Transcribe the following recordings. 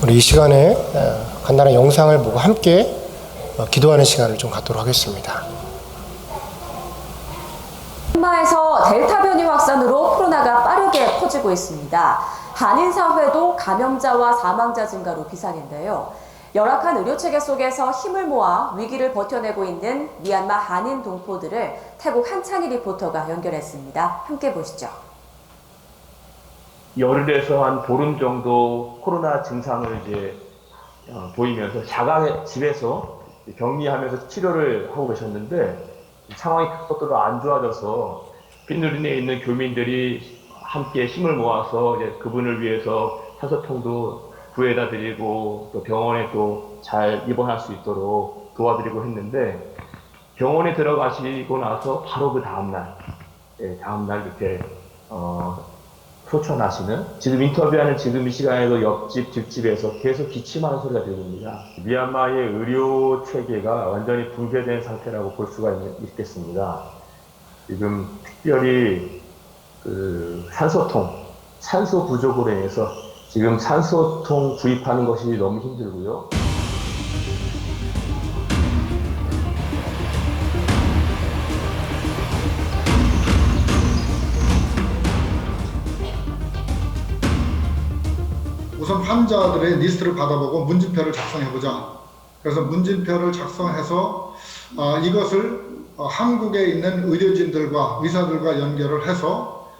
우리 이 시간에 간단한 영상을 보고 함께 기도하는 시간을 좀 갖도록 하겠습니다. 미얀마에서 델타 변이 확산으로 코로나가 빠르게 퍼지고 있습니다. 한인 사회도 감염자와 사망자 증가로 비상인데요. 열악한 의료 체계 속에서 힘을 모아 위기를 버텨내고 있는 미얀마 한인 동포들을 태국 한창희 리포터가 연결했습니다. 함께 보시죠. 열흘에서 한 보름 정도 코로나 증상을 보이면서 자가 집에서 격리하면서 치료를 하고 계셨는데 상황이 급속도로 안 좋아져서 핀누린에 있는 교민들이 함께 힘을 모아서 그분을 위해서 산소통도 구해다 드리고 또 병원에 또 잘 입원할 수 있도록 도와드리고 했는데 병원에 들어가시고 나서 바로 그 다음날 이렇게 소천하시는, 지금 인터뷰하는 지금 이 시간에도 옆집, 뒷집에서 계속 기침하는 소리가 들립니다. 미얀마의 의료 체계가 완전히 붕괴된 상태라고 볼 수가 있겠습니다. 지금 특별히 산소 부족으로 인해서 지금 산소통 구입하는 것이 너무 힘들고요. 우선 환자들의 리스트를 받아보고 문진표를 작성해보자. 그래서 문진표를 작성해서 이것을 한국에 있는 의료진들과 의사들과 연결을 해서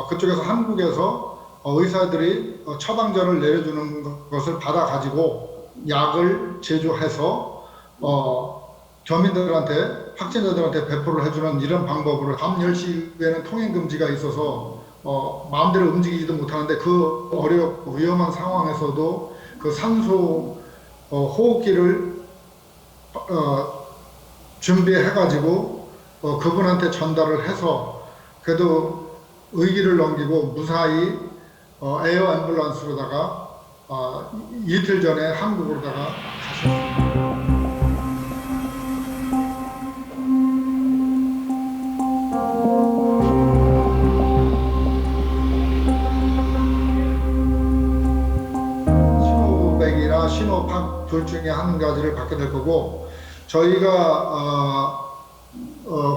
그쪽에서 한국에서 의사들이 처방전을 내려주는 것을 받아가지고 약을 제조해서 겸임들한테, 확진자들한테 배포를 해주는 이런 방법으로 밤 10시에는 통행금지가 있어서 마음대로 움직이지도 못하는데 그 어렵고 위험한 상황에서도 그 산소 호흡기를 준비해가지고 그분한테 전달을 해서 그래도 의기를 넘기고 무사히 에어 앰뷸런스로다가 이틀 전에 한국으로다가 가셨습니다. 시노팍 둘 중에 한 가지를 받게 될 거고, 저희가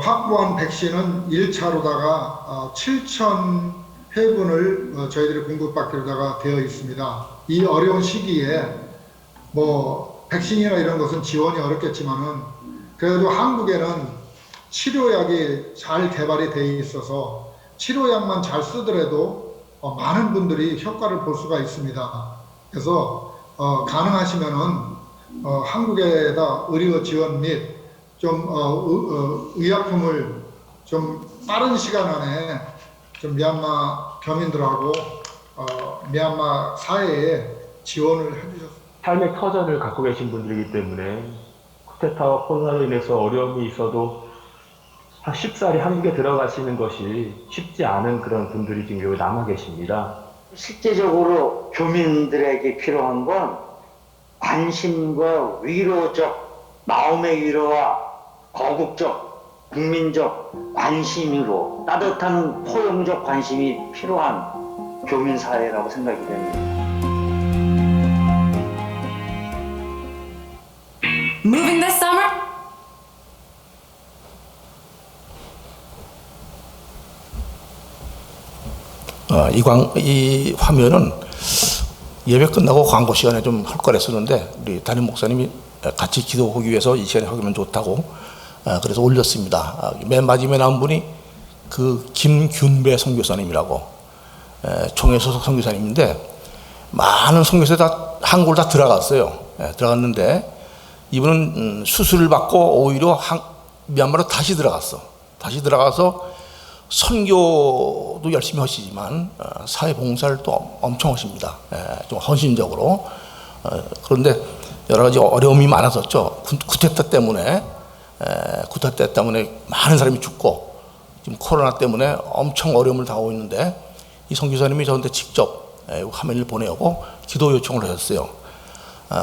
확보한 백신은 1차로다가 7,000 회분을 저희들이 공급받기로다가 되어 있습니다. 이 어려운 시기에 뭐 백신이나 이런 것은 지원이 어렵겠지만은 그래도 한국에는 치료약이 잘 개발이 되어 있어서 치료약만 잘 쓰더라도 많은 분들이 효과를 볼 수가 있습니다. 그래서 가능하시면은 한국에다 의료 지원 및 좀 의약품을 좀 빠른 시간 안에 좀 미얀마 교민들하고 미얀마 사회에 지원을 해주셨습니다. 삶의 터전을 갖고 계신 분들이기 때문에 쿠데타와 코로나로 인해서 어려움이 있어도 쉽사리 한국에 들어가시는 것이 쉽지 않은 그런 분들이 지금 여기 남아 계십니다. 실제적으로 교민들에게 필요한 건 관심과 위로적, 마음의 위로와 거국적, 국민적 관심으로 따뜻한 포용적 관심이 필요한 교민사회라고 생각이 됩니다. Moving this summer? 이 화면은 예배 끝나고 광고 시간에 좀 할 거랬었는데 우리 담임 목사님이 같이 기도하기 위해서 이 시간에 하면 좋다고 그래서 올렸습니다. 맨 마지막에 나온 분이 그 김균배 선교사님이라고 총회 소속 선교사님인데 많은 선교사에 다 한국을 다 들어갔어요. 들어갔는데 이분은 수술을 받고 오히려 미얀마로 다시 들어갔어. 다시 들어가서 선교도 열심히 하시지만 사회봉사를 또 엄청 하십니다. 좀 헌신적으로. 그런데 여러 가지 어려움이 많았었죠. 쿠데타 때문에 많은 사람이 죽고 지금 코로나 때문에 엄청 어려움을 당하고 있는데 이 선교사님이 저한테 직접 화면을 보내고 기도 요청을 하셨어요.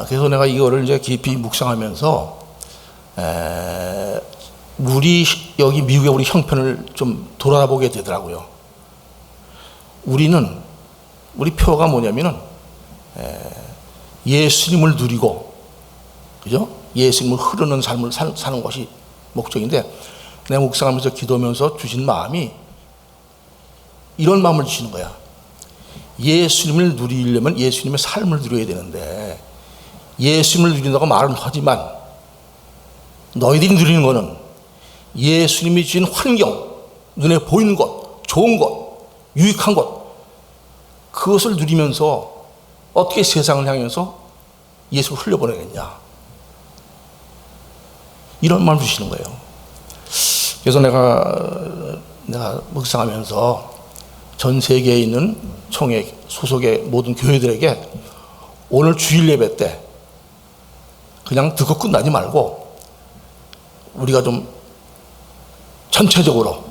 그래서 내가 이거를 이제 깊이 묵상하면서 우리 여기 미국의 우리 형편을 좀 돌아보게 되더라고요. 우리 표가 뭐냐면은 예수님을 누리고, 그죠? 예수님을 흐르는 삶을 사는 것이 목적인데, 내가 묵상하면서 기도하면서 주신 마음이 이런 마음을 주시는 거야. 예수님을 누리려면 예수님의 삶을 누려야 되는데, 예수님을 누린다고 말은 하지만 너희들이 누리는 것은 예수님이 주신 환경, 눈에 보이는 것, 좋은 것, 유익한 것, 그것을 누리면서 어떻게 세상을 향해서 예수를 흘려보내겠냐, 이런 말을 주시는 거예요. 그래서 내가 묵상하면서 전 세계에 있는 총회 소속의 모든 교회들에게 오늘 주일 예배 때 그냥 듣고 끝나지 말고 우리가 좀 전체적으로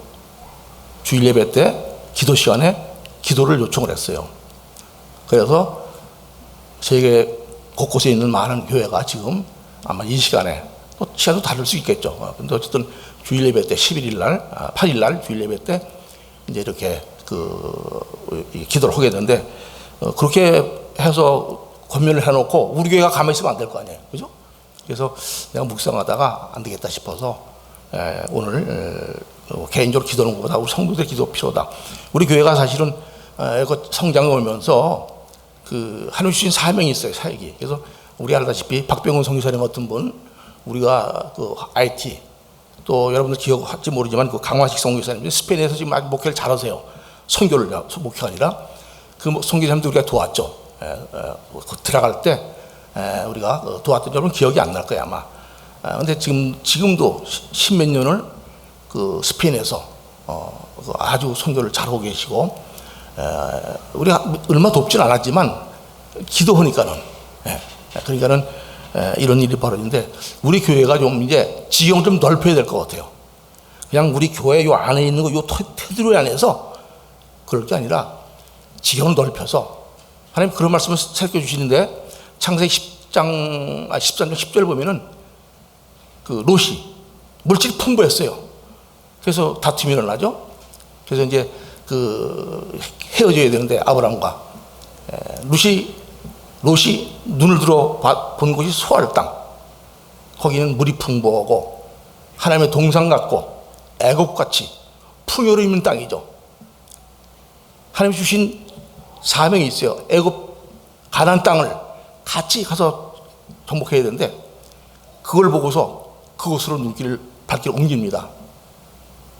주일 예배 때 기도 시간에 기도를 요청을 했어요. 그래서 세계 곳곳에 있는 많은 교회가 지금 아마 이 시간에 또 시간도 다를 수 있겠죠. 근데 어쨌든 주일 예배 때 11일 날, 8일 날 주일 예배 때 이제 이렇게 기도를 하게 되는데, 그렇게 해서 권면을 해놓고 우리 교회가 가만히 있으면 안 될 거 아니에요. 그죠? 그래서 내가 묵상하다가 안 되겠다 싶어서 오늘 개인적으로 기도하는 것보다 우리 성도들의 기도 필요하다. 우리 교회가 사실은 성장을 오면서 하나님 주신 사명이 있어요, 사역이. 그래서 우리 알다시피 박병훈 성교사님 같은 분, 우리가 IT, 또 여러분들 기억할지 모르지만 강화식 성교사님, 스페인에서 지금 아주 목회를 잘하세요. 선교를, 목회가 아니라 그 성교사님도 우리가 도왔죠. 들어갈 때 우리가 도왔던 여러분 기억이 안 날 거예요, 아마. 근데 지금도 십몇 년을 스페인에서 아주 선교를 잘하고 계시고, 우리가 얼마 돕진 않았지만 기도하니까는, 그러니까는 이런 일이 벌어지는데, 우리 교회가 좀 이제 지형을 좀 넓혀야 될 것 같아요. 그냥 우리 교회 요 안에 있는 거 요 테두리 안에서 그럴 게 아니라 지형을 넓혀서, 하나님 그런 말씀을 살펴 주시는데, 창세기 13장 10절 보면은 롯이 물질이 풍부했어요. 그래서 다툼이 일어나죠. 그래서 이제 헤어져야 되는데 아브람과 롯이 눈을 들어 본 곳이 소알 땅, 거기는 물이 풍부하고 하나님의 동상 같고 애국같이 풍요로움 있는 땅이죠. 하나님 주신 사명이 있어요. 애국 가나안 땅을 같이 가서 정복해야 되는데, 그걸 보고서 그곳으로 발길을 옮깁니다.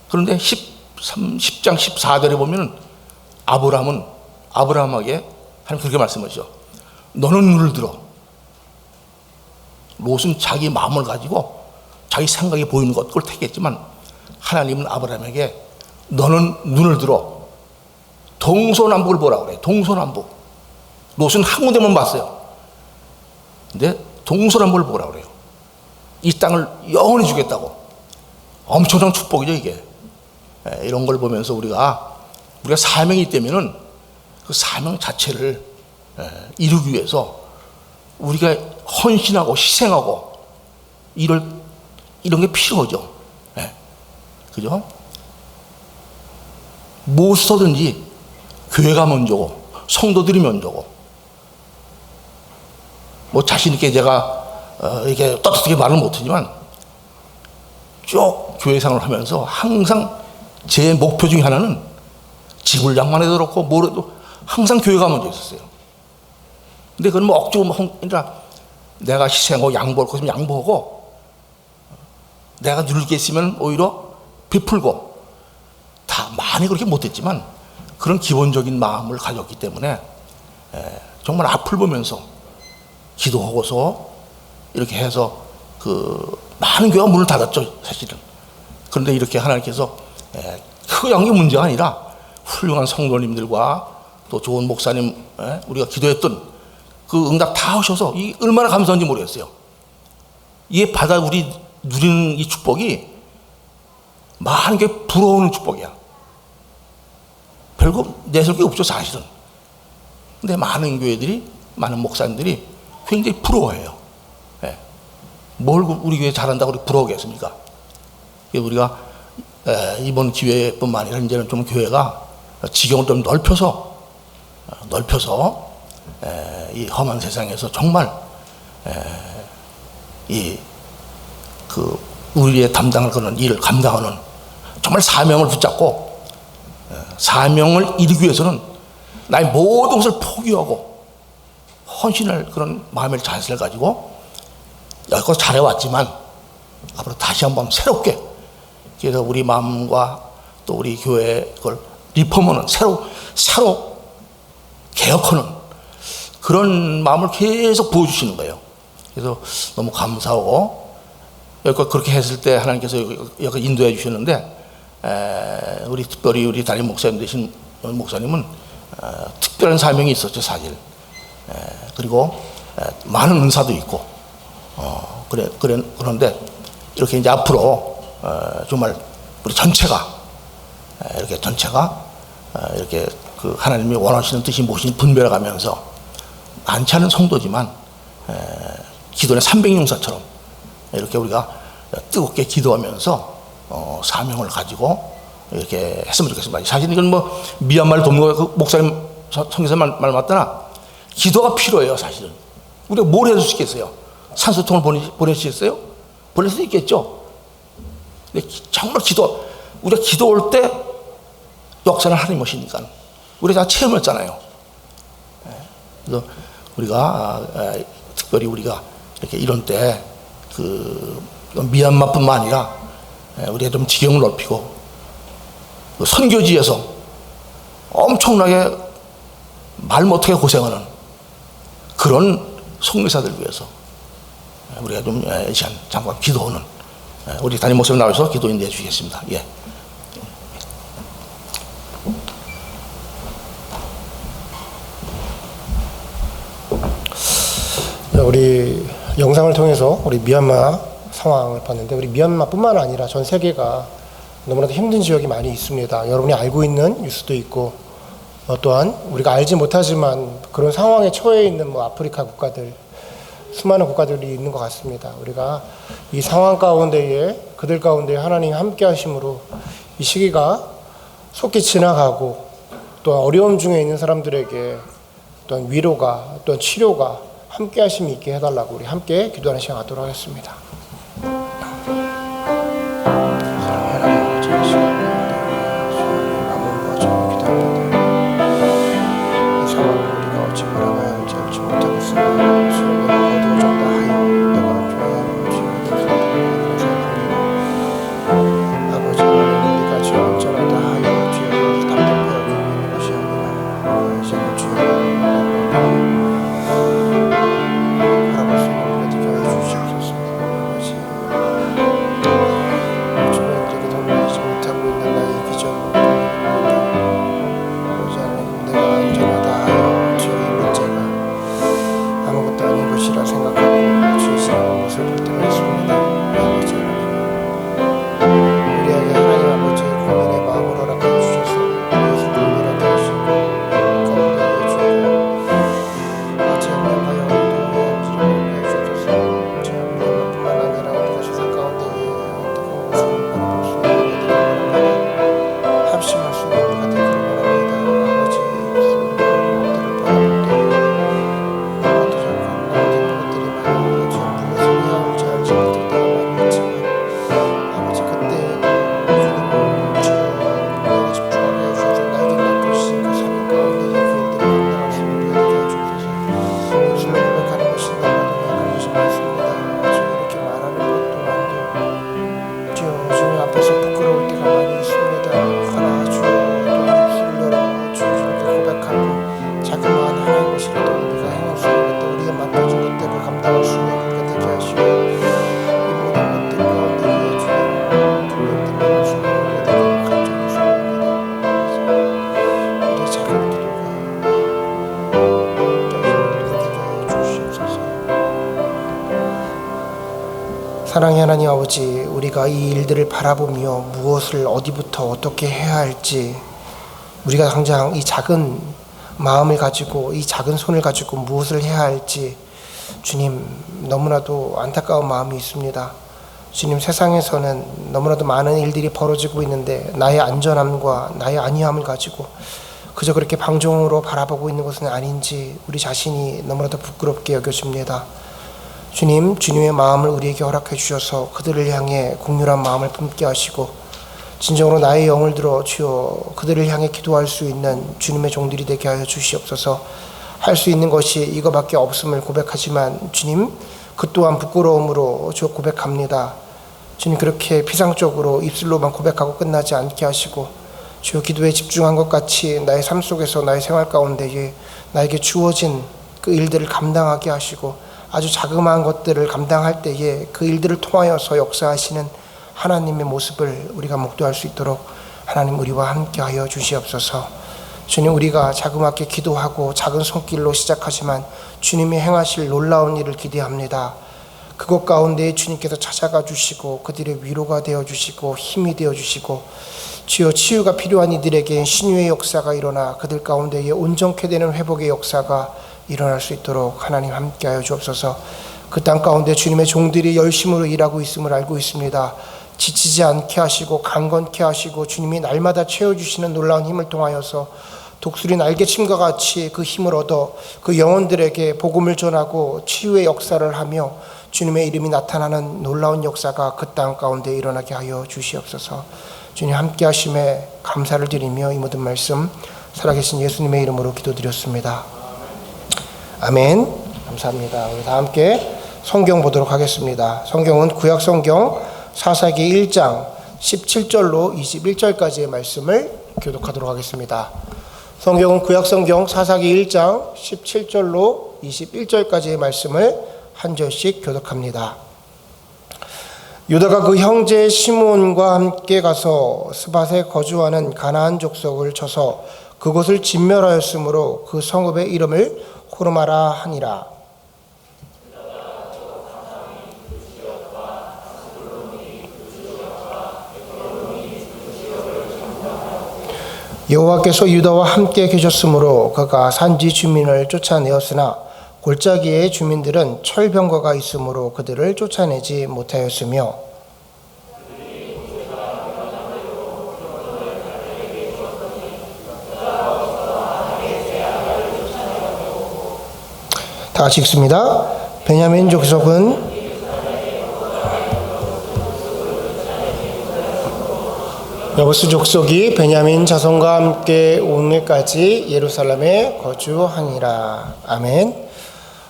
그런데 10장 14절에 보면은 아브라함에게 하나님 그렇게 말씀하시죠. 너는 눈을 들어. 롯은 자기 마음을 가지고 자기 생각이 보이는 것, 그걸 택했지만 하나님은 아브라함에게 너는 눈을 들어 동서남북을 보라 그래요. 동서남북. 롯은 한 군데만 봤어요. 근데 동서남북을 보라 그래요. 이 땅을 영원히 주겠다고. 엄청난 축복이죠, 이게. 이런 걸 보면서 우리가 사명이 있다면은 그 사명 자체를 이루기 위해서 우리가 헌신하고 희생하고 이런 게 필요하죠. 그죠? 무엇이든지 교회가 먼저고 성도들이 먼저고, 뭐 자신있게 제가 이렇게 떳떳하게 말을 못하지만 쭉 교회 생활을 하면서 항상 제 목표 중에 하나는 집을 양만해도 그렇고 뭐래도 항상 교회가 먼저 있었어요. 근데 그건 뭐 억지로 아니라 내가 희생하고 양보할 것이면 양보하고, 내가 누릴 게 있으면 오히려 베풀고, 다 많이 그렇게 못했지만 그런 기본적인 마음을 가졌기 때문에 정말 앞을 보면서 기도하고서 이렇게 해서 많은 교회가 문을 닫았죠, 사실은. 그런데 이렇게 하나님께서 크게 게 문제가 아니라 훌륭한 성도님들과 또 좋은 목사님, 우리가 기도했던 그 응답 다 하셔서 이 얼마나 감사한지 모르겠어요. 이게 우리 누리는 이 축복이 많은 게 부러우는 축복이야. 별거 내설 게 없죠, 사실은. 근데 많은 교회들이, 많은 목사님들이 굉장히 부러워해요. 뭘 우리 교회 잘한다고 우리 부러워하겠습니까? 우리가 이번 기회뿐만 아니라 이제는 좀 교회가 지경을 좀 넓혀서 이 험한 세상에서 정말 우리의 담당을 그런 일을 감당하는 정말 사명을 붙잡고 사명을 이루기 위해서는 나의 모든 것을 포기하고 헌신할 그런 마음의 자세를 가지고 여기까지 잘해왔지만 앞으로 다시 한번 새롭게, 그래서 우리 마음과 또 우리 교회의 그걸 리폼하는 새로 개혁하는 그런 마음을 계속 부어주시는 거예요. 그래서 너무 감사하고, 여기까지 그렇게 했을 때 하나님께서 여기 인도해 주셨는데, 우리 특별히 우리 담임 목사님 되신 목사님은 특별한 사명이 있었죠, 사실. 그리고 많은 은사도 있고, 그런데 이렇게 이제 앞으로 정말 우리 전체가 이렇게 그 하나님이 원하시는 뜻이 무엇인지 분별해가면서 많지 않은 성도지만 기도의 300용사처럼 이렇게 우리가 뜨겁게 기도하면서 사명을 가지고 이렇게 했으면 좋겠습니다. 사실 이건 뭐 미얀마를 돕는 거, 그 목사님 성경에서 말 맞다나 기도가 필요해요. 사실은 우리가 뭘 해줄 수 있겠어요? 산소통을 보낼 수 있어요? 보낼 수 있겠죠. 근데 정말 우리가 기도할 때 역사는 하나님 오시니까 우리가 다 체험했잖아요. 그래서 우리가 특별히 우리가 이렇게 이런 때 미얀마뿐만 아니라 우리가 좀 지경을 넓히고 그 선교지에서 엄청나게 말 못하게 고생하는 그런 성교사들 위해서 우리가 좀 이 시간 잠깐 기도하는, 우리 담임 목사님 나와서 기도 인도해 주시겠습니다. 예. 우리 영상을 통해서 우리 미얀마 상황을 봤는데, 우리 미얀마뿐만 아니라 전 세계가 너무나도 힘든 지역이 많이 있습니다. 여러분이 알고 있는 뉴스도 있고, 또한 우리가 알지 못하지만 그런 상황에 처해 있는 아프리카 국가들, 수많은 국가들이 있는 것 같습니다. 우리가 이 상황 가운데에, 그들 가운데 하나님 함께 하심으로 이 시기가 속히 지나가고, 또 어려움 중에 있는 사람들에게 또한 위로가, 또한 치료가 함께 하심이 있게 해달라고 우리 함께 기도하는 시간 갖도록 하겠습니다. 사랑의 하나님 아버지, 우리가 이 일들을 바라보며 무엇을 어디부터 어떻게 해야 할지, 우리가 당장 이 작은 마음을 가지고, 이 작은 손을 가지고 무엇을 해야 할지 주님 너무나도 안타까운 마음이 있습니다. 주님, 세상에서는 너무나도 많은 일들이 벌어지고 있는데 나의 안전함과 나의 안위함을 가지고 그저 그렇게 방종으로 바라보고 있는 것은 아닌지 우리 자신이 너무나도 부끄럽게 여겨집니다. 주님, 주님의 마음을 우리에게 허락해 주셔서 그들을 향해 긍휼한 마음을 품게 하시고 진정으로 나의 영을 들어 주여 그들을 향해 기도할 수 있는 주님의 종들이 되게 하여 주시옵소서. 할 수 있는 것이 이거밖에 없음을 고백하지만 주님, 그 또한 부끄러움으로 주여 고백합니다. 주님, 그렇게 피상적으로 입술로만 고백하고 끝나지 않게 하시고 주여 기도에 집중한 것 같이 나의 삶 속에서 나의 생활 가운데에 나에게 주어진 그 일들을 감당하게 하시고 아주 자그마한 것들을 감당할 때에 그 일들을 통하여서 역사하시는 하나님의 모습을 우리가 목도할 수 있도록 하나님 우리와 함께 하여 주시옵소서. 주님, 우리가 자그맣게 기도하고 작은 손길로 시작하지만 주님이 행하실 놀라운 일을 기대합니다. 그것 가운데 주님께서 찾아가 주시고 그들의 위로가 되어 주시고 힘이 되어 주시고 주여 치유가 필요한 이들에게 신유의 역사가 일어나 그들 가운데에 온전케 되는 회복의 역사가 일어날 수 있도록 하나님 함께하여 주옵소서. 그 땅 가운데 주님의 종들이 열심으로 일하고 있음을 알고 있습니다. 지치지 않게 하시고 강건케 하시고 주님이 날마다 채워주시는 놀라운 힘을 통하여서 독수리 날개침과 같이 그 힘을 얻어 그 영혼들에게 복음을 전하고 치유의 역사를 하며 주님의 이름이 나타나는 놀라운 역사가 그 땅 가운데 일어나게 하여 주시옵소서. 주님 함께 하심에 감사를 드리며 이 모든 말씀 살아계신 예수님의 이름으로 기도드렸습니다. 아멘. 감사합니다. 우리 다 함께 성경 보도록 하겠습니다. 성경은 구약 성경 사사기 1장 17절로 21절까지의 말씀을 교독하도록 하겠습니다. 성경은 구약 성경 사사기 1장 17절로 21절까지의 말씀을 한 절씩 교독합니다. 유다가 그 형제 시므온과 함께 가서 스밧에 거주하는 가나안 족속을 쳐서 그곳을 진멸하였으므로 그 성읍의 이름을 호르마라 하니라. 여호와께서 유다와 함께 계셨으므로 그가 산지 주민을 쫓아내었으나 골짜기의 주민들은 철병거가 있으므로 그들을 쫓아내지 못하였으며 다 같이 읽습니다. 베냐민 족속은 여부스 족속이 베냐민 자손과 함께 오늘까지 예루살렘에 거주하니라. 아멘.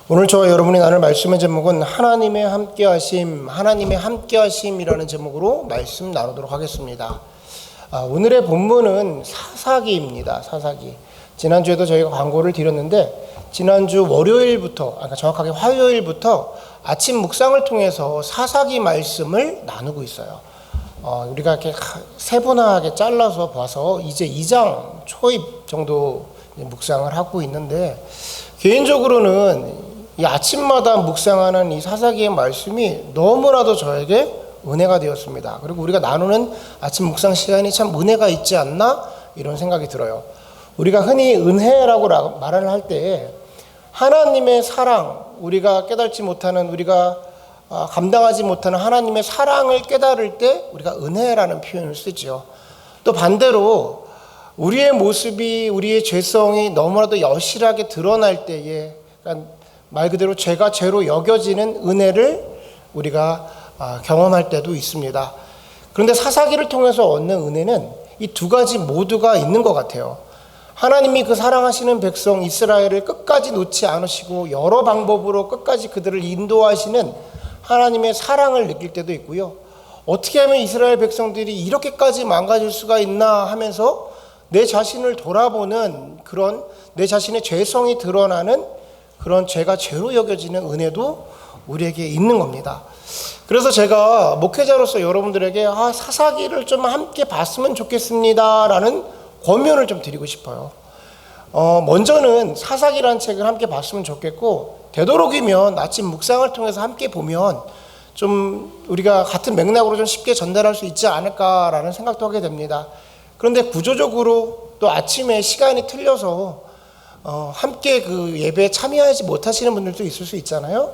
오늘 저와 여러분이 나눌 말씀의 제목은 하나님의 함께하심이라는 제목으로 말씀 나누도록 하겠습니다. 오늘의 본문은 사사기입니다. 사사기. 지난주에도 저희가 광고를 드렸는데 지난주 월요일부터, 정확하게 화요일부터 아침 묵상을 통해서 사사기 말씀을 나누고 있어요. 우리가 이렇게 세분화하게 잘라서 봐서 이제 2장 초입 정도 묵상을 하고 있는데 개인적으로는 이 아침마다 묵상하는 이 사사기의 말씀이 너무나도 저에게 은혜가 되었습니다. 그리고 우리가 나누는 아침 묵상 시간이 참 은혜가 있지 않나 이런 생각이 들어요. 우리가 흔히 은혜라고 말을 할 때 하나님의 사랑, 우리가 깨닫지 못하는, 우리가 감당하지 못하는 하나님의 사랑을 깨달을 때 우리가 은혜라는 표현을 쓰죠. 또 반대로 우리의 모습이, 우리의 죄성이 너무나도 여실하게 드러날 때에, 그러니까 말 그대로 죄가 죄로 여겨지는 은혜를 우리가 경험할 때도 있습니다. 그런데 사사기를 통해서 얻는 은혜는 이 두 가지 모두가 있는 것 같아요. 하나님이 그 사랑하시는 백성 이스라엘을 끝까지 놓지 않으시고 여러 방법으로 끝까지 그들을 인도하시는 하나님의 사랑을 느낄 때도 있고요. 어떻게 하면 이스라엘 백성들이 이렇게까지 망가질 수가 있나 하면서 내 자신을 돌아보는 그런 내 자신의 죄성이 드러나는 그런 죄가 죄로 여겨지는 은혜도 우리에게 있는 겁니다. 그래서 제가 목회자로서 여러분들에게 사사기를 좀 함께 봤으면 좋겠습니다 라는 권면을 좀 드리고 싶어요. 먼저는 사사기라는 책을 함께 봤으면 좋겠고 되도록이면 아침 묵상을 통해서 함께 보면 좀 우리가 같은 맥락으로 좀 쉽게 전달할 수 있지 않을까라는 생각도 하게 됩니다. 그런데 구조적으로 또 아침에 시간이 틀려서 함께 그 예배에 참여하지 못하시는 분들도 있을 수 있잖아요.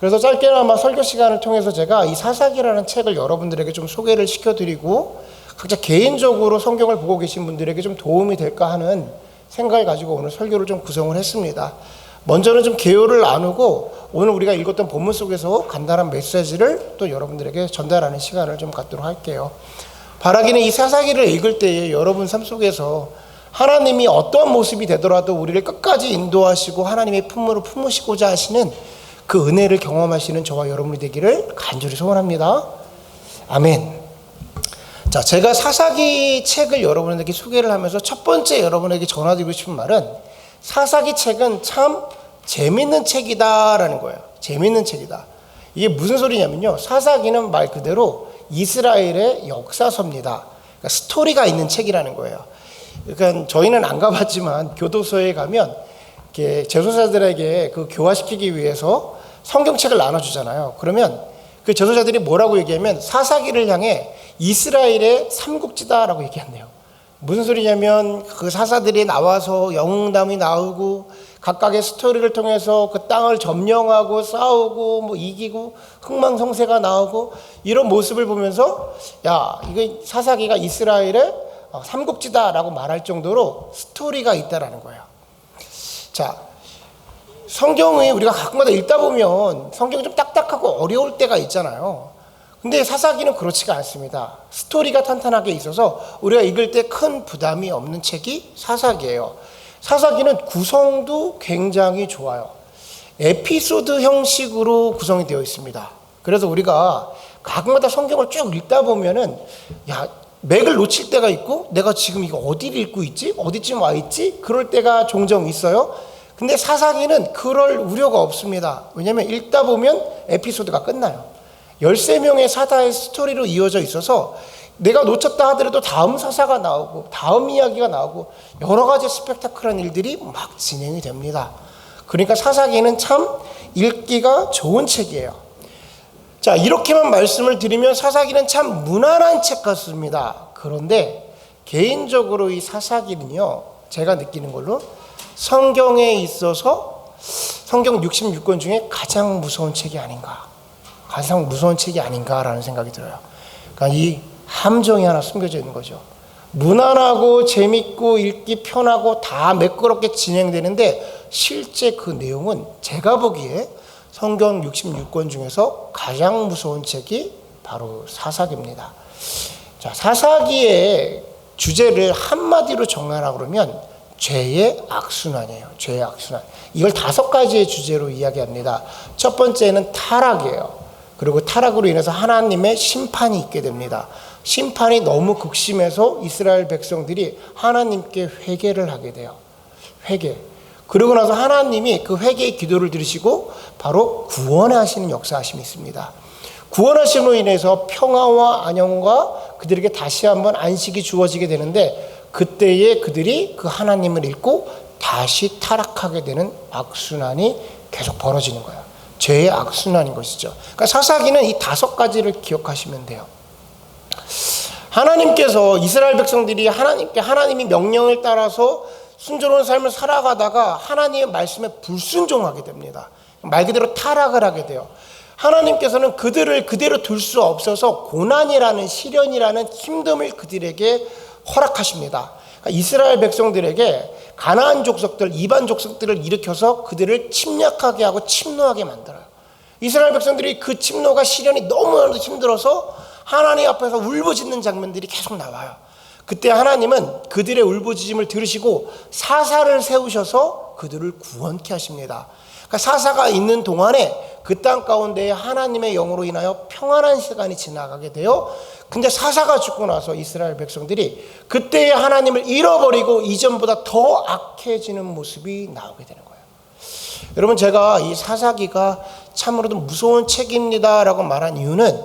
그래서 짧게나마 설교 시간을 통해서 제가 이 사사기라는 책을 여러분들에게 좀 소개를 시켜드리고 각자 개인적으로 성경을 보고 계신 분들에게 좀 도움이 될까 하는 생각을 가지고 오늘 설교를 좀 구성을 했습니다. 먼저는 좀 개요를 나누고 오늘 우리가 읽었던 본문 속에서 간단한 메시지를 또 여러분들에게 전달하는 시간을 좀 갖도록 할게요. 바라기는 이 사사기를 읽을 때에 여러분 삶 속에서 하나님이 어떠한 모습이 되더라도 우리를 끝까지 인도하시고 하나님의 품으로 품으시고자 하시는 그 은혜를 경험하시는 저와 여러분이 되기를 간절히 소원합니다. 아멘. 자, 제가 사사기 책을 여러분에게 소개를 하면서 첫 번째 여러분에게 전해드리고 싶은 말은 사사기 책은 참 재밌는 책이다라는 거예요. 재밌는 책이다. 이게 무슨 소리냐면요. 사사기는 말 그대로 이스라엘의 역사서입니다. 그러니까 스토리가 있는 책이라는 거예요. 그러니까 저희는 안 가봤지만 교도소에 가면 이렇게 재소자들에게 그 교화시키기 위해서 성경책을 나눠주잖아요. 그러면 그 재소자들이 뭐라고 얘기하면 사사기를 향해 이스라엘의 삼국지다라고 얘기한대요. 무슨 소리냐면 그 사사들이 나와서 영웅담이 나오고 각각의 스토리를 통해서 그 땅을 점령하고 싸우고 뭐 이기고 흥망성쇠가 나오고 이런 모습을 보면서 야, 이거 사사기가 이스라엘의 삼국지다라고 말할 정도로 스토리가 있다라는 거예요. 자, 성경이 우리가 가끔마다 읽다 보면 성경이 좀 딱딱하고 어려울 때가 있잖아요. 근데 사사기는 그렇지가 않습니다. 스토리가 탄탄하게 있어서 우리가 읽을 때 큰 부담이 없는 책이 사사기예요. 사사기는 구성도 굉장히 좋아요. 에피소드 형식으로 구성이 되어 있습니다. 그래서 우리가 가끔마다 성경을 쭉 읽다 보면은 야, 맥을 놓칠 때가 있고 내가 지금 이거 어디를 읽고 있지? 어디쯤 와 있지? 그럴 때가 종종 있어요. 근데 사사기는 그럴 우려가 없습니다. 왜냐하면 읽다 보면 에피소드가 끝나요. 13명의 사사의 스토리로 이어져 있어서 내가 놓쳤다 하더라도 다음 사사가 나오고 다음 이야기가 나오고 여러 가지 스펙타클한 일들이 막 진행이 됩니다. 그러니까 사사기는 참 읽기가 좋은 책이에요. 자, 이렇게만 말씀을 드리면 사사기는 참 무난한 책 같습니다. 그런데 개인적으로 이 사사기는요, 제가 느끼는 걸로 성경에 있어서 성경 66권 중에 가장 무서운 책이 아닌가, 가장 무서운 책이 아닌가라는 생각이 들어요. 그러니까 이 함정이 하나 숨겨져 있는 거죠. 무난하고 재밌고 읽기 편하고 다 매끄럽게 진행되는데 실제 그 내용은 제가 보기에 성경 66권 중에서 가장 무서운 책이 바로 사사기입니다. 자, 사사기의 주제를 한마디로 정하라 그러면 죄의 악순환이에요. 죄의 악순환. 이걸 5가지의 주제로 이야기합니다. 첫 번째는 타락이에요. 그리고 타락으로 인해서 하나님의 심판이 있게 됩니다. 심판이 너무 극심해서 이스라엘 백성들이 하나님께 회개를 하게 돼요. 회개. 그러고 나서 하나님이 그 회개의 기도를 들으시고 바로 구원하시는 역사하심이 있습니다. 구원하심으로 인해서 평화와 안녕과 그들에게 다시 한번 안식이 주어지게 되는데 그때에 그들이 그 하나님을 잃고 다시 타락하게 되는 악순환이 계속 벌어지는 거예요. 죄의 악순환인 것이죠. 그러니까 사사기는 이 5가지를 기억하시면 돼요. 하나님께서 이스라엘 백성들이 하나님이 명령을 따라서 순조로운 삶을 살아가다가 하나님의 말씀에 불순종하게 됩니다. 말 그대로 타락을 하게 돼요. 하나님께서는 그들을 그대로 둘 수 없어서 고난이라는 시련이라는 힘듦을 그들에게 허락하십니다. 그러니까 이스라엘 백성들에게 가나안 족속들, 이방 족속들을 일으켜서 그들을 침략하게 하고 침노하게 만들어요. 이스라엘 백성들이 그 침노가 시련이 너무나도 힘들어서 하나님 앞에서 울부짖는 장면들이 계속 나와요. 그때 하나님은 그들의 울부짖음을 들으시고 사사를 세우셔서 그들을 구원케 하십니다. 그러니까 사사가 있는 동안에 그 땅 가운데 하나님의 영으로 인하여 평안한 시간이 지나가게 돼요. 근데 사사가 죽고 나서 이스라엘 백성들이 그때의 하나님을 잃어버리고 이전보다 더 악해지는 모습이 나오게 되는 거예요. 여러분, 제가 이 사사기가 참으로도 무서운 책입니다라고 말한 이유는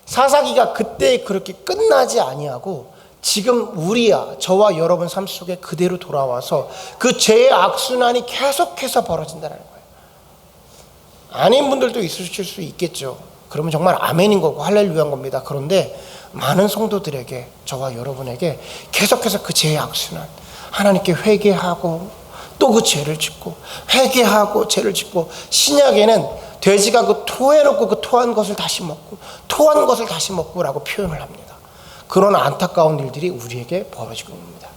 사사기가 그때 그렇게 끝나지 아니하고 지금 저와 여러분 삶 속에 그대로 돌아와서 그 죄의 악순환이 계속해서 벌어진다는 거예요. 아닌 분들도 있으실 수 있겠죠. 그러면 정말 아멘인 거고 할렐루야인 겁니다. 그런데 많은 성도들에게, 저와 여러분에게 계속해서 그 죄의 악순환, 하나님께 회개하고 또 그 죄를 짓고 회개하고 죄를 짓고, 신약에는 돼지가 그 토해놓고 그 토한 것을 다시 먹고 토한 것을 다시 먹고라고 표현을 합니다. 그런 안타까운 일들이 우리에게 벌어지고 있습니다.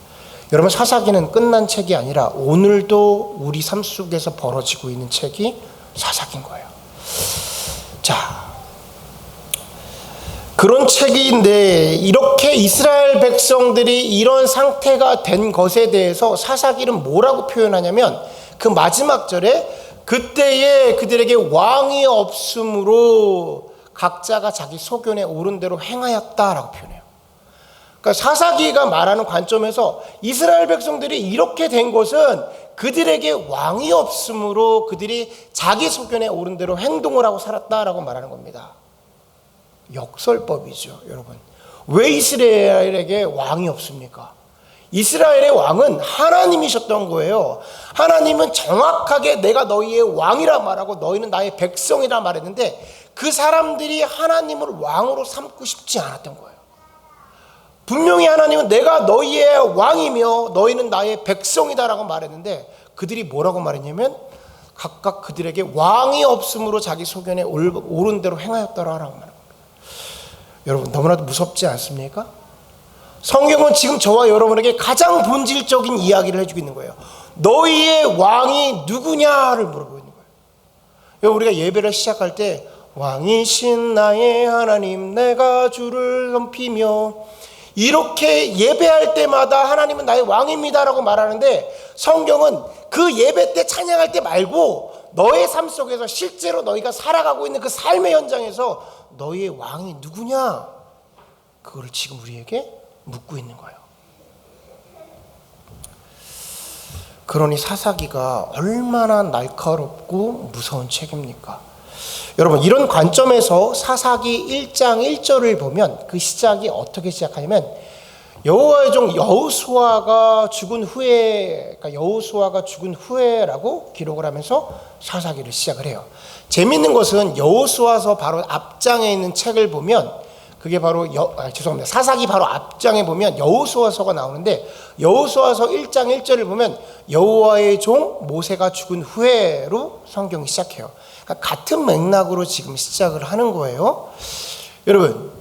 여러분, 사사기는 끝난 책이 아니라 오늘도 우리 삶 속에서 벌어지고 있는 책이 사사기인 거예요. 자, 그런 책인데 이렇게 이스라엘 백성들이 이런 상태가 된 것에 대해서 사사기는 뭐라고 표현하냐면 그 마지막 절에 그때에 그들에게 왕이 없으므로 각자가 자기 소견에 오른 대로 행하였다라고 표현해요. 그러니까 사사기가 말하는 관점에서 이스라엘 백성들이 이렇게 된 것은 그들에게 왕이 없으므로 그들이 자기 소견에 오른 대로 행동을 하고 살았다라고 말하는 겁니다. 역설법이죠, 여러분. 왜 이스라엘에게 왕이 없습니까? 이스라엘의 왕은 하나님이셨던 거예요. 하나님은 정확하게 내가 너희의 왕이라 말하고 너희는 나의 백성이라 말했는데 그 사람들이 하나님을 왕으로 삼고 싶지 않았던 거예요. 분명히 하나님은 내가 너희의 왕이며 너희는 나의 백성이다라고 말했는데 그들이 뭐라고 말했냐면 각각 그들에게 왕이 없으므로 자기 소견에 옳은 대로 행하였다라고 말하는 겁니다. 여러분, 너무나도 무섭지 않습니까? 성경은 지금 저와 여러분에게 가장 본질적인 이야기를 해주고 있는 거예요. 너희의 왕이 누구냐를 물어보고 있는 거예요. 우리가 예배를 시작할 때 왕이신 나의 하나님 내가 주를 높이며 이렇게 예배할 때마다 하나님은 나의 왕입니다라고 말하는데 성경은 그 예배 때 찬양할 때 말고 너의 삶 속에서 실제로 너희가 살아가고 있는 그 삶의 현장에서 너희의 왕이 누구냐? 그거를 지금 우리에게 묻고 있는 거예요. 그러니 사사기가 얼마나 날카롭고 무서운 책입니까? 여러분, 이런 관점에서 사사기 1장 1절을 보면 그 시작이 어떻게 시작하냐면 여호와의 종 여호수아가 죽은 후에, 그러니까 여호수아가 죽은 후에라고 기록을 하면서 사사기를 시작을 해요. 재밌는 것은 여호수아서 바로 앞장에 있는 책을 보면 그게 바로 죄송합니다. 사사기 바로 앞장에 보면 여호수아서가 나오는데 여호수아서 1장 1절을 보면 여호와의 종 모세가 죽은 후에로 성경이 시작해요. 그러니까 같은 맥락으로 지금 시작을 하는 거예요. 여러분,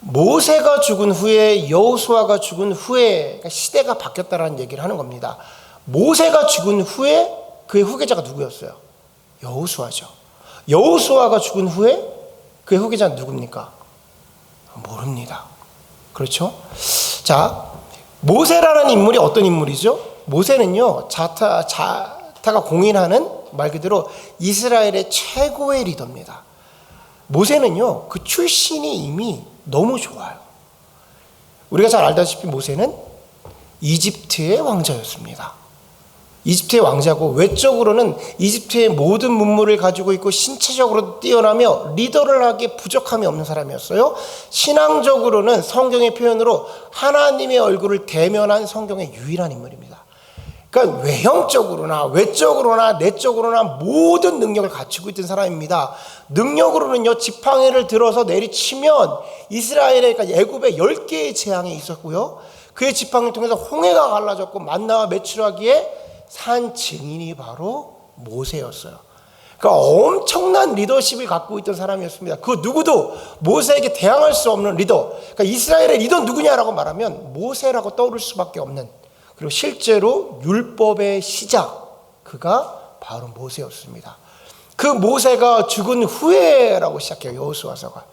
모세가 죽은 후에 여호수아가 죽은 후에 그러니까 시대가 바뀌었다라는 얘기를 하는 겁니다. 모세가 죽은 후에 그의 후계자가 누구였어요? 여호수아죠. 여호수아가 죽은 후에 그의 후계자는 누굽니까? 모릅니다. 그렇죠? 자, 모세라는 인물이 어떤 인물이죠? 모세는요, 자타가 공인하는 말 그대로 이스라엘의 최고의 리더입니다. 모세는요, 그 출신이 이미 너무 좋아요. 우리가 잘 알다시피 모세는 이집트의 왕자였습니다. 이집트의 왕자고 외적으로는 이집트의 모든 문물을 가지고 있고 신체적으로 뛰어나며 리더를 하기에 부족함이 없는 사람이었어요. 신앙적으로는 성경의 표현으로 하나님의 얼굴을 대면한 성경의 유일한 인물입니다. 그러니까 외형적으로나 외적으로나 내적으로나 모든 능력을 갖추고 있던 사람입니다. 능력으로는요, 지팡이를 들어서 내리치면 이스라엘의, 그러니까 애굽에 10개의 재앙이 있었고요. 그의 지팡이를 통해서 홍해가 갈라졌고 만나와 메추라기에 산 증인이 바로 모세였어요. 그러니까 엄청난 리더십을 갖고 있던 사람이었습니다. 그 누구도 모세에게 대항할 수 없는 리더. 그러니까 이스라엘의 리더 누구냐라고 말하면 모세라고 떠오를 수밖에 없는, 그리고 실제로 율법의 시작, 그가 바로 모세였습니다. 그 모세가 죽은 후에라고 시작해요, 여호수아서가.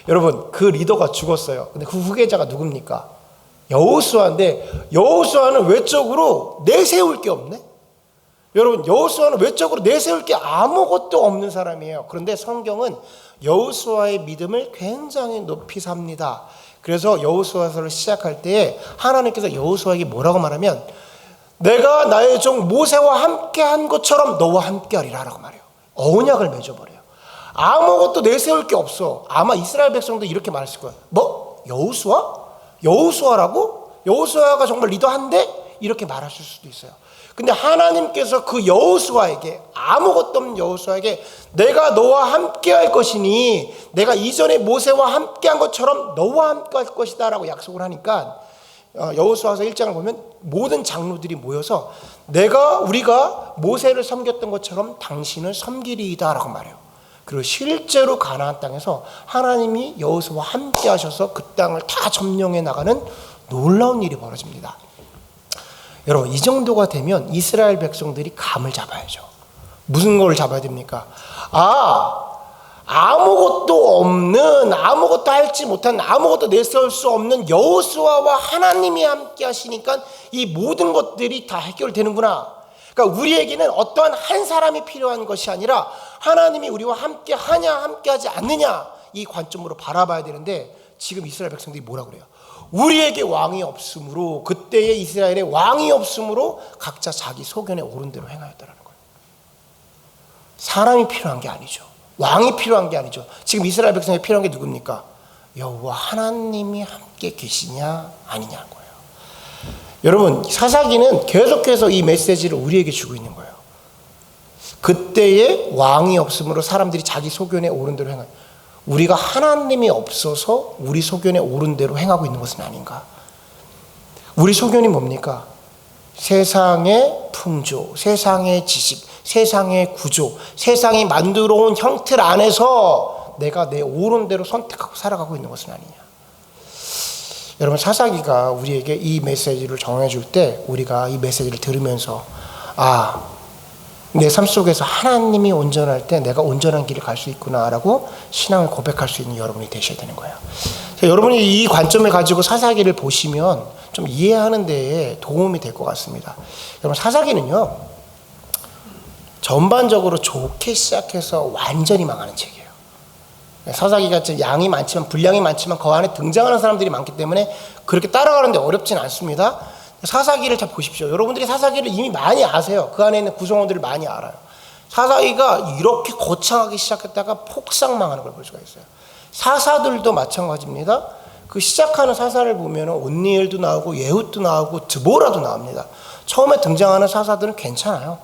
여러분, 그 리더가 죽었어요. 근데 그 후계자가 누굽니까? 여호수아인데 여호수아는 외적으로 내세울 게 없네. 여러분, 여호수아는 외적으로 내세울 게 아무것도 없는 사람이에요. 그런데 성경은 여호수아의 믿음을 굉장히 높이 삽니다. 그래서 여호수아서를 시작할 때에 하나님께서 여호수아에게 뭐라고 말하면 내가 나의 종 모세와 함께 한 것처럼 너와 함께 하리라 라고 말해요. 언약을 맺어버려요. 아무것도 내세울 게 없어. 아마 이스라엘 백성도 이렇게 말했을 거예요. 뭐? 여호수아? 여호수아라고? 여호수아가 정말 리더한데? 이렇게 말하실 수도 있어요. 근데 하나님께서 그 여호수아에게, 아무것도 없는 여호수아에게 내가 너와 함께 할 것이니 내가 이전에 모세와 함께 한 것처럼 너와 함께 할 것이다 라고 약속을 하니까 여호수아서 1장을 보면 모든 장로들이 모여서 우리가 모세를 섬겼던 것처럼 당신을 섬기리이다 라고 말해요. 그리고 실제로 가나안 땅에서 하나님이 여호수아와 함께 하셔서 그 땅을 다 점령해 나가는 놀라운 일이 벌어집니다. 여러분, 이 정도가 되면 이스라엘 백성들이 감을 잡아야죠. 무슨 걸 잡아야 됩니까? 아무것도 없는, 아무것도 할지 못한, 아무것도 내세울 수 없는 여호수아와 하나님이 함께 하시니까 이 모든 것들이 다 해결되는구나. 그러니까 우리에게는 어떠한 한 사람이 필요한 것이 아니라 하나님이 우리와 함께 하냐 함께 하지 않느냐, 이 관점으로 바라봐야 되는데, 지금 이스라엘 백성들이 뭐라 그래요? 우리에게 왕이 없으므로, 그때의 이스라엘에 왕이 없으므로 각자 자기 소견에 옳은 대로 행하였다라는 거예요. 사람이 필요한 게 아니죠. 왕이 필요한 게 아니죠. 지금 이스라엘 백성에 필요한 게 누굽니까? 여호와 하나님이 함께 계시냐 아니냐는 거예요. 여러분, 사사기는 계속해서 이 메시지를 우리에게 주고 있는 거예요. 그때에 왕이 없으므로 사람들이 자기 소견에 옳은 대로 행하여, 우리가 하나님이 없어서 우리 소견에 옳은 대로 행하고 있는 것은 아닌가? 우리 소견이 뭡니까? 세상의 풍조, 세상의 지식, 세상의 구조, 세상이 만들어 온 형틀 안에서 내가 내 옳은 대로 선택하고 살아가고 있는 것은 아니냐. 여러분, 사사기가 우리에게 이 메시지를 정해줄 때 우리가 이 메시지를 들으면서 내 삶 속에서 하나님이 온전할 때 내가 온전한 길을 갈 수 있구나라고 신앙을 고백할 수 있는 여러분이 되셔야 되는 거예요. 여러분이 이 관점을 가지고 사사기를 보시면 좀 이해하는 데에 도움이 될 것 같습니다. 여러분, 사사기는요, 전반적으로 좋게 시작해서 완전히 망하는 책이에요. 사사기가 양이 많지만, 분량이 많지만 그 안에 등장하는 사람들이 많기 때문에 그렇게 따라가는데 어렵진 않습니다. 사사기를 잘 보십시오. 여러분들이 사사기를 이미 많이 아세요. 그 안에 있는 구성원들을 많이 알아요. 사사기가 이렇게 거창하게 시작했다가 폭삭망하는 걸 볼 수가 있어요. 사사들도 마찬가지입니다. 그 시작하는 사사를 보면 온니엘도 나오고 예훗도 나오고 드보라도 나옵니다. 처음에 등장하는 사사들은 괜찮아요.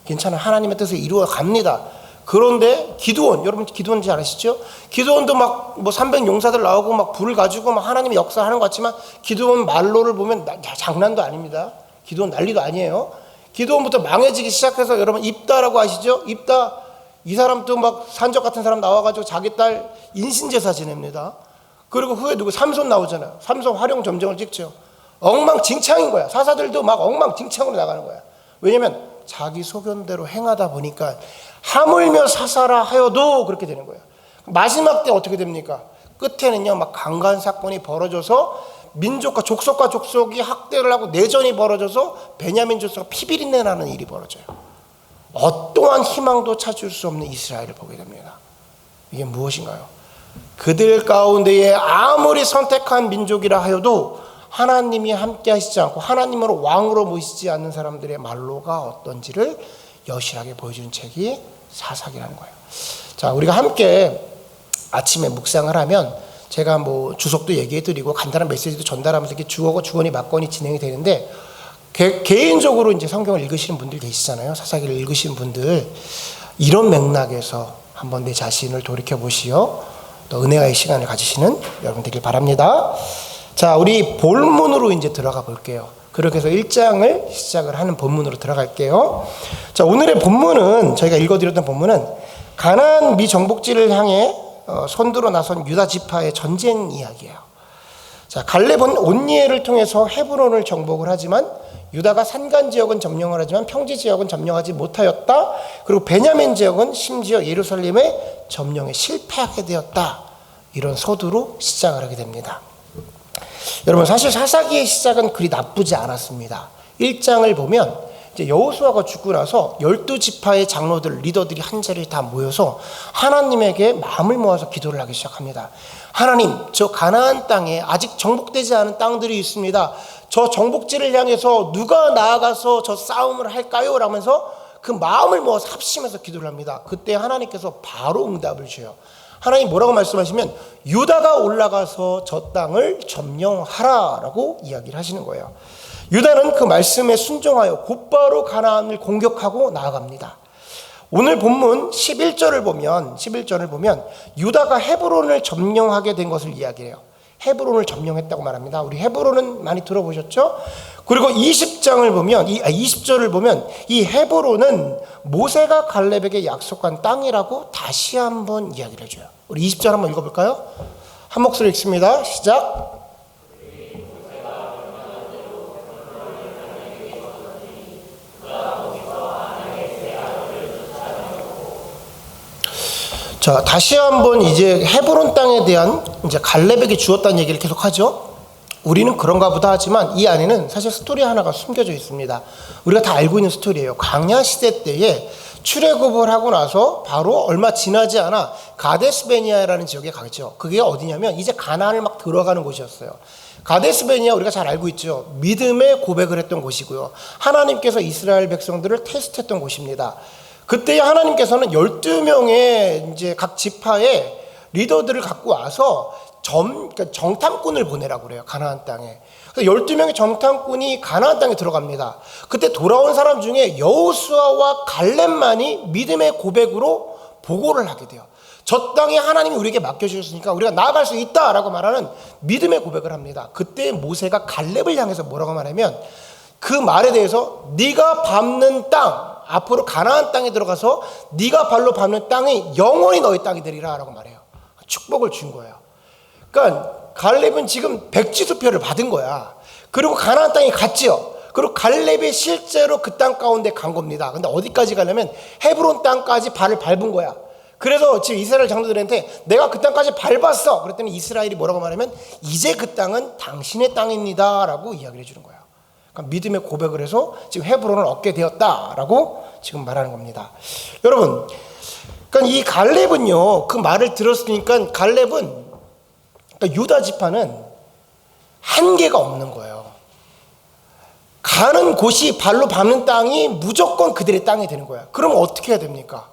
하나님의 뜻을 이루어 갑니다. 그런데 기드온, 여러분 기드온 잘 아시죠? 기드온도 막 300용사들 나오고 막 불을 가지고 막 하나님의 역사를 하는 것 같지만, 기드온 말로를 보면 장난도 아닙니다. 기드온 난리도 아니에요. 기드온부터 망해지기 시작해서, 여러분 입다라고 아시죠? 입다, 이 사람도 막 산적 같은 사람 나와가지고 자기 딸 인신제사 지냅니다. 그리고 후에 삼손 나오잖아요. 삼손 활용 점정을 찍죠. 엉망진창인 거야. 사사들도 막 엉망진창으로 나가는 거야. 왜냐면 자기 소견대로 행하다 보니까 하물며 사사라 하여도 그렇게 되는 거예요. 마지막 때 어떻게 됩니까? 끝에는요, 막 강간 사건이 벌어져서 민족과 족속이 학대를 하고 내전이 벌어져서 베냐민 족속가 피비린내 나는 일이 벌어져요. 어떠한 희망도 찾을 수 없는 이스라엘을 보게 됩니다. 이게 무엇인가요? 그들 가운데에 아무리 선택한 민족이라 하여도 하나님이 함께 하시지 않고 하나님으로 왕으로 모시지 않는 사람들의 말로가 어떤지를 여실하게 보여주는 책이 사사기라는 거예요. 자, 우리가 함께 아침에 묵상을 하면 제가 주석도 얘기해드리고 간단한 메시지도 전달하면서 이렇게 주어고 주거니 맞거니 진행이 되는데, 개인적으로 이제 성경을 읽으시는 분들 계시잖아요. 사사기를 읽으시는 분들, 이런 맥락에서 한번 내 자신을 돌이켜 보시어 또 은혜와의 시간을 가지시는 여러분 되길 바랍니다. 자, 우리 본문으로 이제 들어가 볼게요. 그렇게 해서 1장을 시작을 하는 본문으로 들어갈게요. 자, 오늘의 본문은, 저희가 읽어드렸던 본문은 가나안 미정복지를 향해 선두로 나선 유다 지파의 전쟁 이야기예요. 자, 갈렙은 온니엘을 통해서 헤브론을 정복을 하지만 유다가 산간 지역은 점령을 하지만 평지 지역은 점령하지 못하였다. 그리고 베냐민 지역은 심지어 예루살렘의 점령에 실패하게 되었다. 이런 서두로 시작을 하게 됩니다. 여러분, 사실 사사기의 시작은 그리 나쁘지 않았습니다. 1장을 보면 이제 여호수아가 죽고 나서 12지파의 장로들, 리더들이 한 자리에 다 모여서 하나님에게 마음을 모아서 기도를 하기 시작합니다. 하나님, 저 가나안 땅에 아직 정복되지 않은 땅들이 있습니다. 저 정복지를 향해서 누가 나아가서 저 싸움을 할까요? 라면서 그 마음을 모아서 합심해서 기도를 합니다. 그때 하나님께서 바로 응답을 주어요. 하나님 뭐라고 말씀하시면 유다가 올라가서 저 땅을 점령하라 라고 이야기를 하시는 거예요. 유다는 그 말씀에 순종하여 곧바로 가나안을 공격하고 나아갑니다. 오늘 본문 11절을 보면 유다가 헤브론을 점령하게 된 것을 이야기해요. 헤브론을 점령했다고 말합니다. 우리 헤브론은 많이 들어보셨죠? 그리고 20절을 보면 이 헤브론은 모세가 갈렙에게 약속한 땅이라고 다시 한번 이야기를 해줘요. 우리 20절 한번 읽어볼까요? 한 목소리 읽습니다. 시작. 자, 다시 한번 이제 헤브론 땅에 대한 이제 갈렙에게 주었다는 얘기를 계속 하죠. 우리는 그런가 보다 하지만 이 안에는 사실 스토리 하나가 숨겨져 있습니다. 우리가 다 알고 있는 스토리예요. 광야 시대 때에 출애굽을 하고 나서 바로 얼마 지나지 않아 가데스베니아라는 지역에 가죠. 그게 어디냐면 이제 가나안을 막 들어가는 곳이었어요. 가데스베니아 우리가 잘 알고 있죠. 믿음의 고백을 했던 곳이고요. 하나님께서 이스라엘 백성들을 테스트했던 곳입니다. 그때 하나님께서는 12명의 이제 각 지파의 리더들을 갖고 와서 그러니까 정탐꾼을 보내라고 그래요. 가나안 땅에. 그래서 12명의 정탐꾼이 가나안 땅에 들어갑니다. 그때 돌아온 사람 중에 여호수아와 갈렙만이 믿음의 고백으로 보고를 하게 돼요. 저 땅에 하나님이 우리에게 맡겨주셨으니까 우리가 나아갈 수 있다라고 말하는 믿음의 고백을 합니다. 그때 모세가 갈렙을 향해서 뭐라고 말하면 그 말에 대해서 네가 밟는 땅, 앞으로 가나안 땅에 들어가서 네가 발로 밟는 땅이 영원히 너의 땅이 되리라 라고 말해요. 축복을 준 거예요. 그러니까 갈렙은 지금 백지수표를 받은 거야. 그리고 가나안 땅에 갔지요. 그리고 갈렙이 실제로 그 땅 가운데 간 겁니다. 근데 어디까지 가려면 헤브론 땅까지 발을 밟은 거야. 그래서 지금 이스라엘 장로들한테 내가 그 땅까지 밟았어. 그랬더니 이스라엘이 뭐라고 말하면 이제 그 땅은 당신의 땅입니다 라고 이야기를 해주는 거야. 그러니까 믿음의 고백을 해서 지금 헤브론을 얻게 되었다라고 지금 말하는 겁니다. 여러분, 그러니까 이 갈렙은요, 그 말을 들었으니까 갈렙은 그러니까 유다 지파는 한계가 없는 거예요. 가는 곳이 발로 밟는 땅이 무조건 그들의 땅이 되는 거야. 그럼 어떻게 해야 됩니까?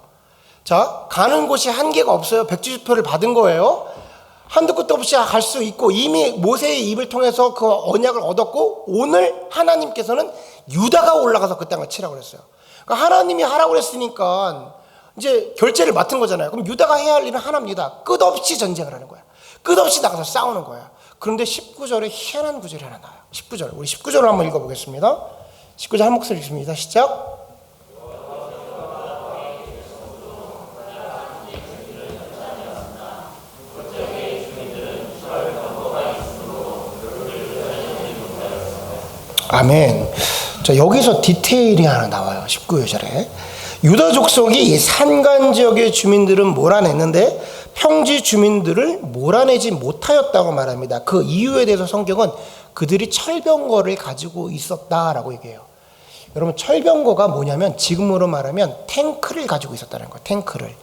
자, 가는 곳이 한계가 없어요. 백지수표를 받은 거예요. 한두 끝도 없이 갈 수 있고 이미 모세의 입을 통해서 그 언약을 얻었고 오늘 하나님께서는 유다가 올라가서 그 땅을 치라고 그랬어요. 그러니까 하나님이 하라고 그랬으니까 이제 결제를 맡은 거잖아요. 그럼 유다가 해야 할 일은 하나입니다. 끝없이 전쟁을 하는 거야. 끝없이 나가서 싸우는 거야. 그런데 19절에 희한한 구절이 하나 나와요. 19절. 우리 19절을 한번 읽어보겠습니다. 19절 한 목소리 읽습니다. 시작. 아멘. 자, 여기서 디테일이 하나 나와요. 19절에. 유다 족속이 이 산간 지역의 주민들은 몰아냈는데 평지 주민들을 몰아내지 못하였다고 말합니다. 그 이유에 대해서 성경은 그들이 철병거를 가지고 있었다라고 얘기해요. 여러분, 철병거가 뭐냐면 지금으로 말하면 탱크를 가지고 있었다는 거예요. 탱크를.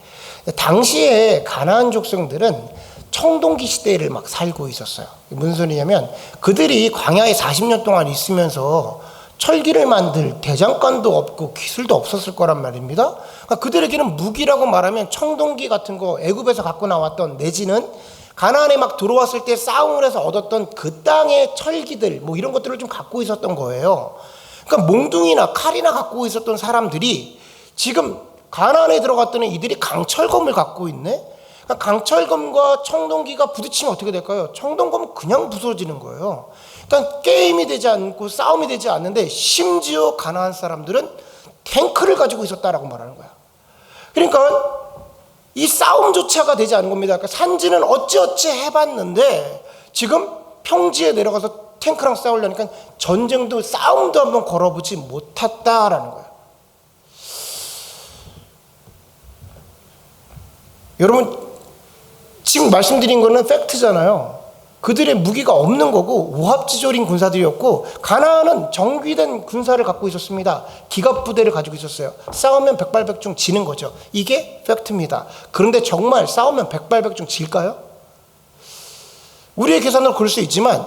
당시에 가나안 족속들은 청동기 시대를 막 살고 있었어요. 무슨 소리냐면 그들이 광야에 40년 동안 있으면서 철기를 만들 대장간도 없고 기술도 없었을 거란 말입니다. 그러니까 그들에게는 무기라고 말하면 청동기 같은 거 애굽에서 갖고 나왔던 내지는 가나안에 막 들어왔을 때 싸움을 해서 얻었던 그 땅의 철기들 뭐 이런 것들을 좀 갖고 있었던 거예요. 그러니까 몽둥이나 칼이나 갖고 있었던 사람들이 지금 가나안에 들어갔더니 이들이 강철검을 갖고 있네. 그러니까 강철검과 청동기가 부딪히면 어떻게 될까요? 청동검은 그냥 부서지는 거예요. 그러니까 게임이 되지 않고 싸움이 되지 않는데 심지어 가나안 사람들은 탱크를 가지고 있었다라고 말하는 거야. 그러니까 이 싸움조차가 되지 않은 겁니다. 그러니까 산지는 어찌어찌 해봤는데 지금 평지에 내려가서 탱크랑 싸우려니까 전쟁도 싸움도 한번 걸어보지 못했다라는 거예요. 여러분, 지금 말씀드린 거는 팩트잖아요. 그들의 무기가 없는 거고 오합지졸인 군사들이었고 가나안은 정비된 군사를 갖고 있었습니다. 기갑부대를 가지고 있었어요. 싸우면 백발백중 지는 거죠. 이게 팩트입니다. 그런데 정말 싸우면 백발백중 질까요? 우리의 계산으로 그럴 수 있지만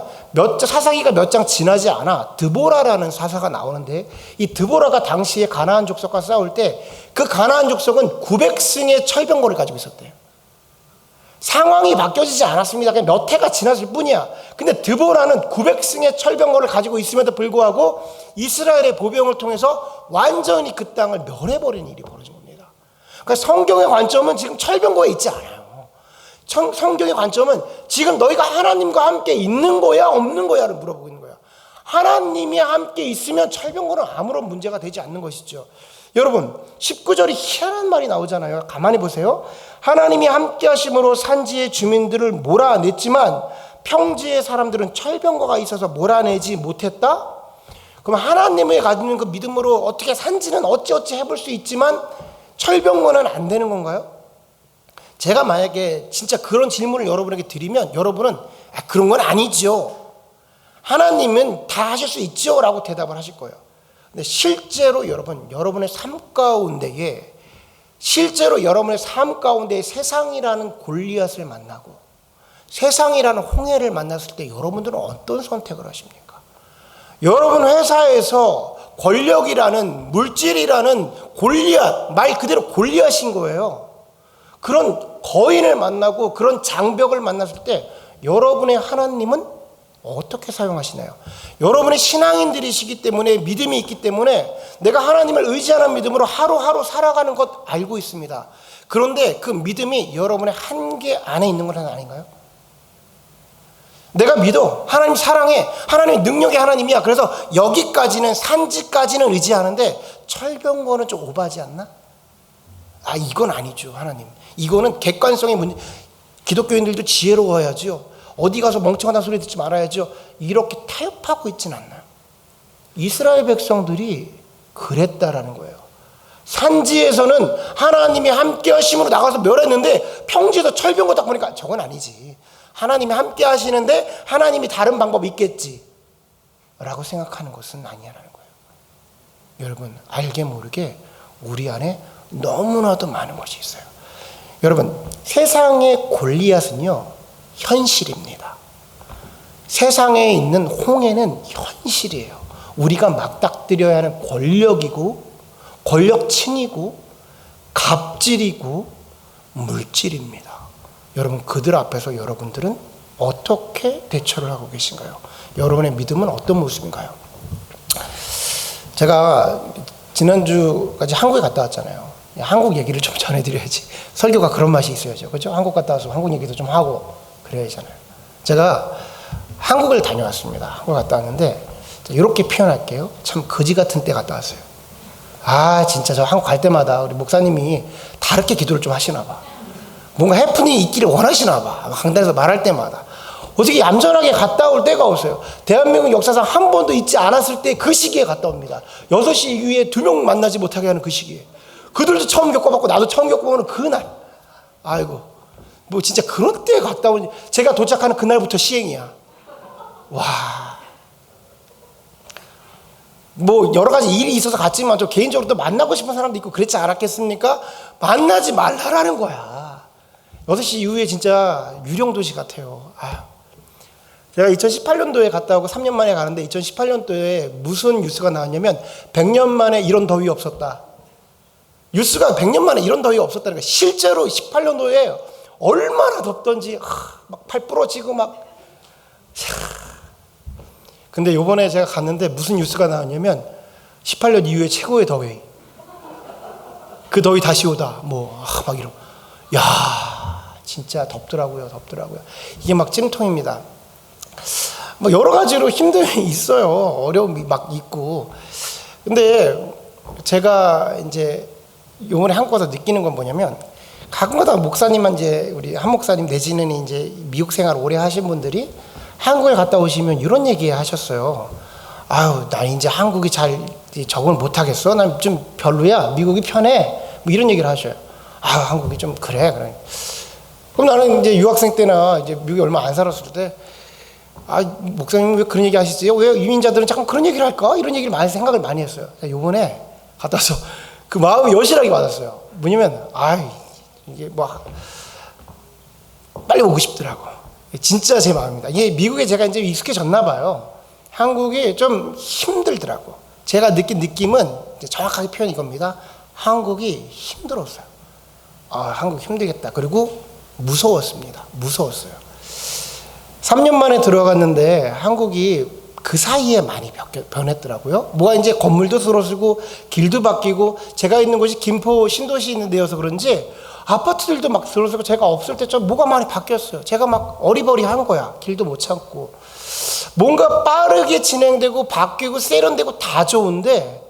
사사기가 몇 장 지나지 않아 드보라라는 사사가 나오는데 이 드보라가 당시에 가나안 족속과 싸울 때 그 가나안 족속은 900승의 철병거를 가지고 있었대요. 상황이 바뀌어지지 않았습니다. 그냥 몇 해가 지났을 뿐이야. 근데 드보라는 900승의 철병거를 가지고 있음에도 불구하고 이스라엘의 보병을 통해서 완전히 그 땅을 멸해버리는 일이 벌어진 겁니다. 그러니까 성경의 관점은 지금 철병거에 있지 않아요. 성경의 관점은 지금 너희가 하나님과 함께 있는 거야 없는 거야를 물어보고 있는 거야. 하나님이 함께 있으면 철병거는 아무런 문제가 되지 않는 것이죠. 여러분, 19절에 희한한 말이 나오잖아요. 가만히 보세요. 하나님이 함께 하심으로 산지의 주민들을 몰아냈지만 평지의 사람들은 철병거가 있어서 몰아내지 못했다? 그럼 하나님을 가지는 그 믿음으로 어떻게 산지는 어찌어찌 해볼 수 있지만 철병거는 안 되는 건가요? 제가 만약에 진짜 그런 질문을 여러분에게 드리면 여러분은 그런 건 아니죠. 하나님은 다 하실 수 있죠 라고 대답을 하실 거예요. 근데 실제로 여러분의 삶 가운데에 세상이라는 골리앗을 만나고 세상이라는 홍해를 만났을 때 여러분들은 어떤 선택을 하십니까? 여러분 회사에서 권력이라는 물질이라는 골리앗, 말 그대로 골리앗인 거예요. 그런 거인을 만나고 그런 장벽을 만났을 때 여러분의 하나님은 어떻게 사용하시나요? 여러분의 신앙인들이시기 때문에 믿음이 있기 때문에 내가 하나님을 의지하는 믿음으로 하루하루 살아가는 것 알고 있습니다. 그런데 그 믿음이 여러분의 한계 안에 있는 건 아닌가요? 내가 믿어. 하나님 사랑해. 하나님 능력의 하나님이야. 그래서 여기까지는 산지까지는 의지하는데 철병거는 좀 오버하지 않나? 이건 아니죠. 하나님. 이거는 객관성의 문제. 기독교인들도 지혜로워야죠. 어디 가서 멍청하다는 소리 듣지 말아야죠. 이렇게 타협하고 있진 않나요? 이스라엘 백성들이 그랬다라는 거예요. 산지에서는 하나님이 함께 하심으로 나가서 멸했는데 평지에서 철병거 딱 보니까 저건 아니지. 하나님이 함께 하시는데 하나님이 다른 방법이 있겠지 라고 생각하는 것은 아니라는 거예요. 여러분, 알게 모르게 우리 안에 너무나도 많은 것이 있어요. 여러분, 세상의 골리앗은요 현실입니다. 세상에 있는 홍해는 현실이에요. 우리가 맞닥뜨려야 하는 권력이고 권력층이고 갑질이고 물질입니다. 여러분, 그들 앞에서 여러분들은 어떻게 대처를 하고 계신가요? 여러분의 믿음은 어떤 모습인가요? 제가 지난주까지 한국에 갔다 왔잖아요. 한국 얘기를 좀 전해드려야지. 설교가 그런 맛이 있어야죠. 그렇죠? 한국 갔다 와서 한국 얘기도 좀 하고 그래야 하잖아요. 제가 한국을 다녀왔습니다. 한국 갔다 왔는데 이렇게 표현할게요. 참 거지 같은 때 갔다 왔어요. 진짜 저 한국 갈 때마다 우리 목사님이 다르게 기도를 좀 하시나 봐. 뭔가 해프닝이 있기를 원하시나 봐. 강단에서 말할 때마다. 어떻게 얌전하게 갔다 올 때가 없어요. 대한민국 역사상 한 번도 있지 않았을 때 그 시기에 갔다 옵니다. 6시 이후에 2명 만나지 못하게 하는 그 시기에. 그들도 처음 겪어봤고 나도 처음 겪어보는 그날. 아이고, 뭐 진짜 그런 때에 갔다 오니 제가 도착하는 그날부터 시행이야. 와. 뭐 여러 가지 일이 있어서 갔지만 저 개인적으로 또 만나고 싶은 사람도 있고 그랬지 않았겠습니까? 만나지 말라라는 거야. 6시 이후에 진짜 유령도시 같아요. 제가 2018년도에 갔다 오고 3년 만에 가는데 2018년도에 무슨 뉴스가 나왔냐면 100년 만에 이런 더위 없었다. 뉴스가 100년 만에 이런 더위가 없었다는 거예요. 실제로 18년도에 얼마나 덥던지 막 팔 부러지고 막. 근데 요번에 제가 갔는데 무슨 뉴스가 나왔냐면 18년 이후에 최고의 더위. 그 더위 다시 오다. 막 이러고. 진짜 덥더라고요. 이게 막 찜통입니다. 뭐 여러 가지로 힘듦이 있어요. 어려움이 막 있고. 근데 제가 이제 요번에 한국 와서 느끼는 건 뭐냐면 가끔가다 목사님만 이제 우리 한 목사님 내지는 이제 미국 생활 오래 하신 분들이 한국에 갔다 오시면 이런 얘기 하셨어요. 난 이제 한국이 잘 적응을 못 하겠어. 난 좀 별로야. 미국이 편해. 뭐 이런 얘기를 하셔요. 한국이 좀 그래. 그럼 나는 이제 유학생 때나 이제 미국에 얼마 안 살았을 때 목사님 왜 그런 얘기 하시지? 왜 이민자들은 자꾸 그런 얘기를 할까? 이런 얘기를 많이 생각을 많이 했어요. 요번에 갔다 와서 그 마음이 여실하게 받았어요. 뭐냐면 이게 뭐 빨리 오고 싶더라고. 진짜 제 마음입니다. 이게 미국에 제가 이제 익숙해졌나 봐요. 한국이 좀 힘들더라고. 제가 느낀 느낌은 정확하게 표현 이겁니다. 한국이 힘들었어요. 한국 힘들겠다. 그리고 무서웠습니다. 무서웠어요. 3년 만에 들어갔는데 한국이 그 사이에 많이 변했더라고요. 뭐가 이제 건물도 들어서고 길도 바뀌고 제가 있는 곳이 김포 신도시 있는 데여서 그런지 아파트들도 막 들어서고 제가 없을 때 좀 뭐가 많이 바뀌었어요. 제가 막 어리버리한 거야. 길도 못 참고. 뭔가 빠르게 진행되고 바뀌고 세련되고 다 좋은데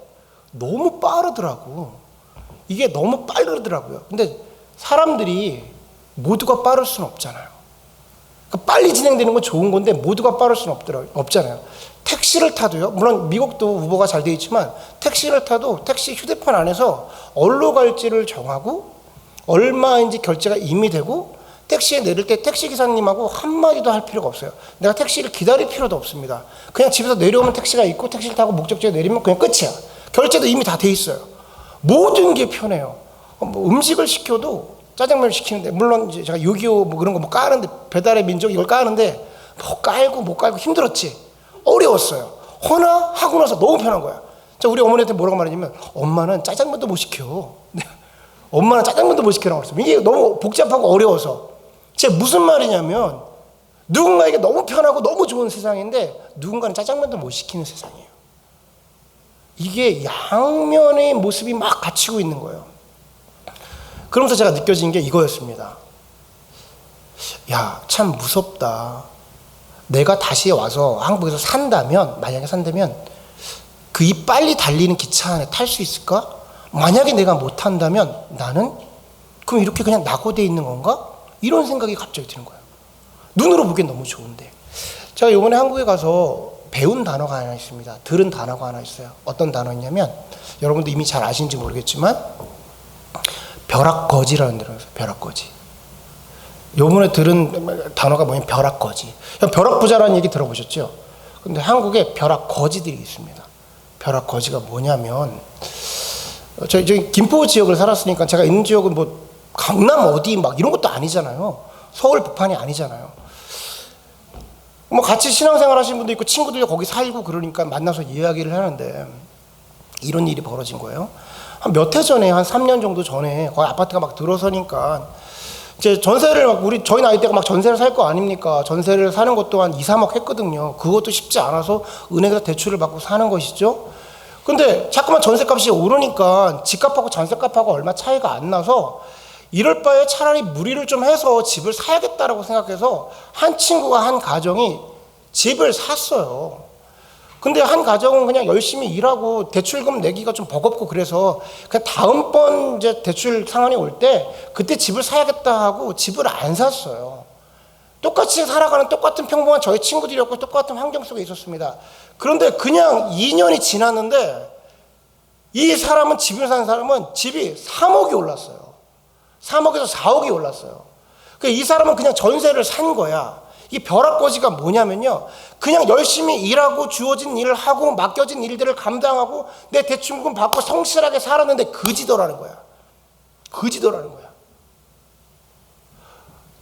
너무 빠르더라고. 이게 너무 빠르더라고요. 근데 사람들이 모두가 빠를 수는 없잖아요. 그러니까 빨리 진행되는 건 좋은 건데 모두가 빠를 수는 없잖아요. 택시를 타도요. 물론 미국도 우버가 잘 되어 있지만 택시를 타도 택시 휴대폰 안에서 어디로 갈지를 정하고 얼마인지 결제가 이미 되고 택시에 내릴 때 택시 기사님하고 한마디도 할 필요가 없어요. 내가 택시를 기다릴 필요도 없습니다. 그냥 집에서 내려오면 택시가 있고 택시를 타고 목적지에 내리면 그냥 끝이야. 결제도 이미 다 돼 있어요. 모든 게 편해요. 뭐 음식을 시켜도 짜장면을 시키는데, 물론 이제 제가 6.25 뭐 그런 거 뭐 까는데, 배달의 민족 이걸 까는데 뭐 깔고 못 깔고 힘들었지. 어려웠어요. 허나 하고 나서 너무 편한 거야. 자, 우리 어머니한테 뭐라고 말하냐면, 엄마는 짜장면도 못 시켜. 엄마는 짜장면도 못 시키라고 그랬어요. 이게 너무 복잡하고 어려워서. 제 무슨 말이냐면, 누군가에게 너무 편하고 너무 좋은 세상인데 누군가는 짜장면도 못 시키는 세상이에요. 이게 양면의 모습이 막 갇히고 있는 거예요. 그러면서 제가 느껴진 게 이거였습니다. 야, 참 무섭다. 내가 다시 와서 한국에서 산다면, 만약에 산다면 그 이 빨리 달리는 기차 안에 탈 수 있을까? 만약에 내가 못 탄다면 나는 그럼 이렇게 그냥 낙오돼 있는 건가? 이런 생각이 갑자기 드는 거예요. 눈으로 보기엔 너무 좋은데. 제가 이번에 한국에 가서 배운 단어가 하나 있습니다. 들은 단어가 하나 있어요. 어떤 단어냐면, 여러분도 이미 잘 아시는지 모르겠지만 벼락거지라는 단어가 있어요. 벼락거지. 요번에 들은 단어가 뭐냐면 벼락거지. 벼락부자라는 얘기 들어보셨죠? 근데 한국에 벼락거지들이 있습니다. 벼락거지가 뭐냐면, 저희 김포 지역을 살았으니까 제가 있는 지역은 뭐 강남 어디 막 이런 것도 아니잖아요. 서울 북한이 아니잖아요. 뭐 같이 신앙생활 하시는 분도 있고 친구들이 거기 살고 그러니까 만나서 이야기를 하는데 이런 일이 벌어진 거예요. 한 몇 해 전에, 한 3년 정도 전에 거기 아파트가 막 들어서니까 이제 전세를 막, 저희 나이 때가 막 전세를 살 거 아닙니까? 전세를 사는 것도 한 2, 3억 했거든요. 그것도 쉽지 않아서 은행에서 대출을 받고 사는 것이죠. 근데 자꾸만 전세값이 오르니까 집값하고 전세값하고 얼마 차이가 안 나서 이럴 바에 차라리 무리를 좀 해서 집을 사야겠다라고 생각해서 한 친구가, 한 가정이 집을 샀어요. 근데 한 가정은 그냥 열심히 일하고 대출금 내기가 좀 버겁고 그래서 그냥 다음번 이제 대출 상환이 올 때 그때 집을 사야겠다 하고 집을 안 샀어요. 똑같이 살아가는 똑같은 평범한 저희 친구들이었고 똑같은 환경 속에 있었습니다. 그런데 그냥 2년이 지났는데 이 사람은, 집을 산 사람은 집이 3억이 올랐어요. 3억에서 4억이 올랐어요. 이 사람은 그냥 전세를 산 거야. 이 벼락거지가 뭐냐면요, 그냥 열심히 일하고 주어진 일을 하고 맡겨진 일들을 감당하고 내 대출금 받고 성실하게 살았는데 거지더라는 거야. 거지더라는 거야.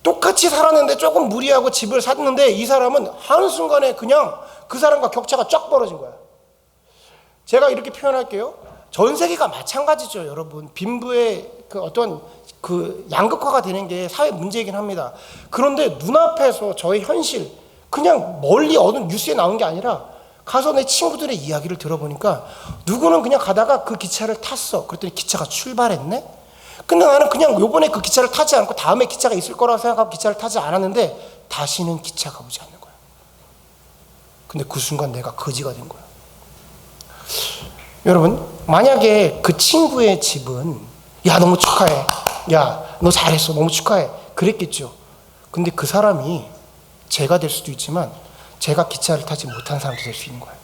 똑같이 살았는데 조금 무리하고 집을 샀는데 이 사람은 한순간에 그냥 그 사람과 격차가 쫙 벌어진 거야. 제가 이렇게 표현할게요. 전 세계가 마찬가지죠, 여러분. 빈부의 그 어떤 그 양극화가 되는 게 사회 문제이긴 합니다. 그런데 눈앞에서 저의 현실, 그냥 멀리 어느 뉴스에 나온 게 아니라 가서 내 친구들의 이야기를 들어보니까 누구는 그냥 가다가 그 기차를 탔어. 그랬더니 기차가 출발했네? 근데 나는 그냥 요번에 그 기차를 타지 않고 다음에 기차가 있을 거라고 생각하고 기차를 타지 않았는데 다시는 기차가 오지 않는 거야. 근데 그 순간 내가 거지가 된 거야. 여러분, 만약에 그 친구의 집은 야, 너무 축하해. 야, 너 잘했어. 너무 축하해. 그랬겠죠. 근데 그 사람이 제가 될 수도 있지만 제가 기차를 타지 못한 사람도 될 수 있는 거예요.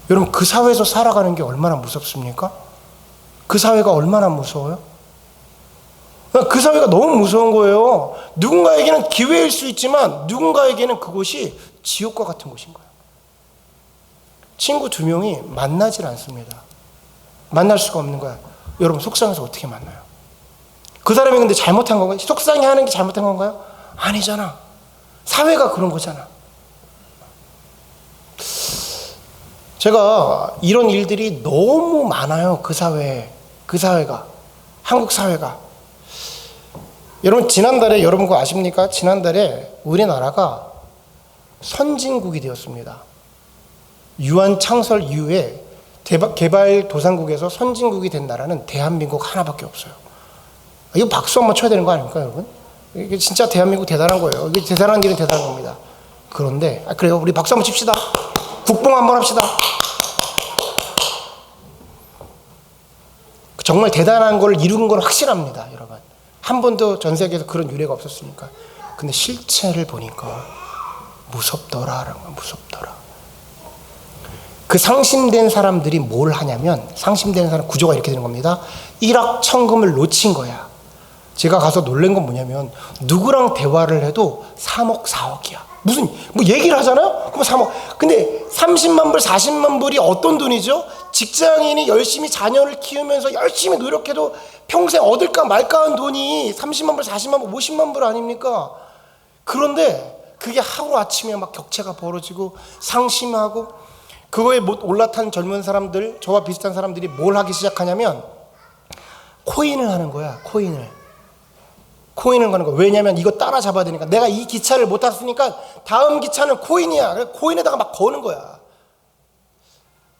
여러분, 그 사회에서 살아가는 게 얼마나 무섭습니까? 그 사회가 얼마나 무서워요? 그 사회가 너무 무서운 거예요. 누군가에게는 기회일 수 있지만 누군가에게는 그곳이 지옥과 같은 곳인 거예요. 친구 2명이 만나질 않습니다. 만날 수가 없는 거야. 여러분, 속상해서 어떻게 만나요? 그 사람이 근데 잘못한 건가요? 속상해 하는 게 잘못한 건가요? 아니잖아. 사회가 그런 거잖아. 제가 이런 일들이 너무 많아요. 그 사회에. 그 사회가. 한국 사회가. 여러분, 지난달에, 여러분 그거 아십니까? 지난달에 우리나라가 선진국이 되었습니다. 유한 창설 이후에 개발도상국에서 선진국이 된 나라는 대한민국 하나밖에 없어요. 이거 박수 한번 쳐야 되는 거 아닙니까, 여러분? 이게 진짜 대한민국 대단한 거예요. 이게 대단한 일은 대단한 겁니다. 그런데, 그래요. 우리 박수 한번 칩시다. 국뽕 한번 합시다. 정말 대단한 걸 이룬 건 확실합니다, 여러분. 한 번도 전 세계에서 그런 유례가 없었으니까. 근데 실체를 보니까 무섭더라라는 거야, 무섭더라. 그 상심된 사람들이 뭘 하냐면, 상심되는 사람 구조가 이렇게 되는 겁니다. 일확천금을 놓친 거야. 제가 가서 놀란 건 뭐냐면 누구랑 대화를 해도 3억 4억이야. 무슨 뭐 얘기를 하잖아요? 그럼 3억. 근데 30만 불 40만 불이 어떤 돈이죠? 직장인이 열심히 자녀를 키우면서 열심히 노력해도 평생 얻을까 말까 한 돈이 30만 불 40만 불 50만 불 아닙니까? 그런데 그게 하루아침에 막 격차가 벌어지고 상심하고 그거에 못 올라탄 젊은 사람들, 저와 비슷한 사람들이 뭘 하기 시작하냐면 코인을 하는 거야. 코인을 가는 거야. 왜냐면 이거 따라잡아야 되니까. 내가 이 기차를 못 탔으니까 다음 기차는 코인이야. 그래서 코인에다가 막 거는 거야.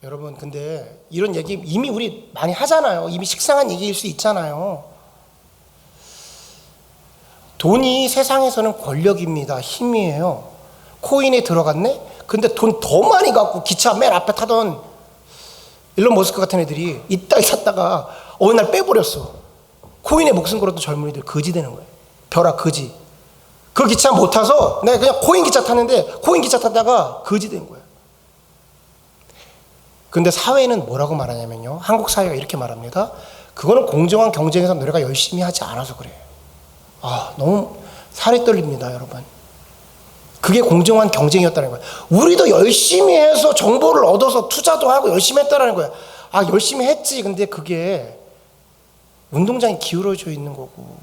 여러분, 근데 이런 얘기 이미 우리 많이 하잖아요. 이미 식상한 얘기일 수 있잖아요. 돈이 세상에서는 권력입니다. 힘이에요. 코인에 들어갔네? 근데 돈 더 많이 갖고 기차 맨 앞에 타던 일론 머스크 같은 애들이 이따위 샀다가 어느 날 빼버렸어. 코인에 목숨 걸었던 젊은이들 거지 되는 거예요. 벼락 거지. 그 기차 못 타서 내가 그냥 코인 기차 탔는데 코인 기차 타다가 거지 된 거예요. 근데 사회는 뭐라고 말하냐면요. 한국 사회가 이렇게 말합니다. 그거는 공정한 경쟁에서 너네가 열심히 하지 않아서 그래. 아, 너무 살이 떨립니다, 여러분. 그게 공정한 경쟁이었다는 거예요. 우리도 열심히 해서 정보를 얻어서 투자도 하고 열심히 했다는 거예요. 아, 열심히 했지. 근데 그게 운동장이 기울어져 있는 거고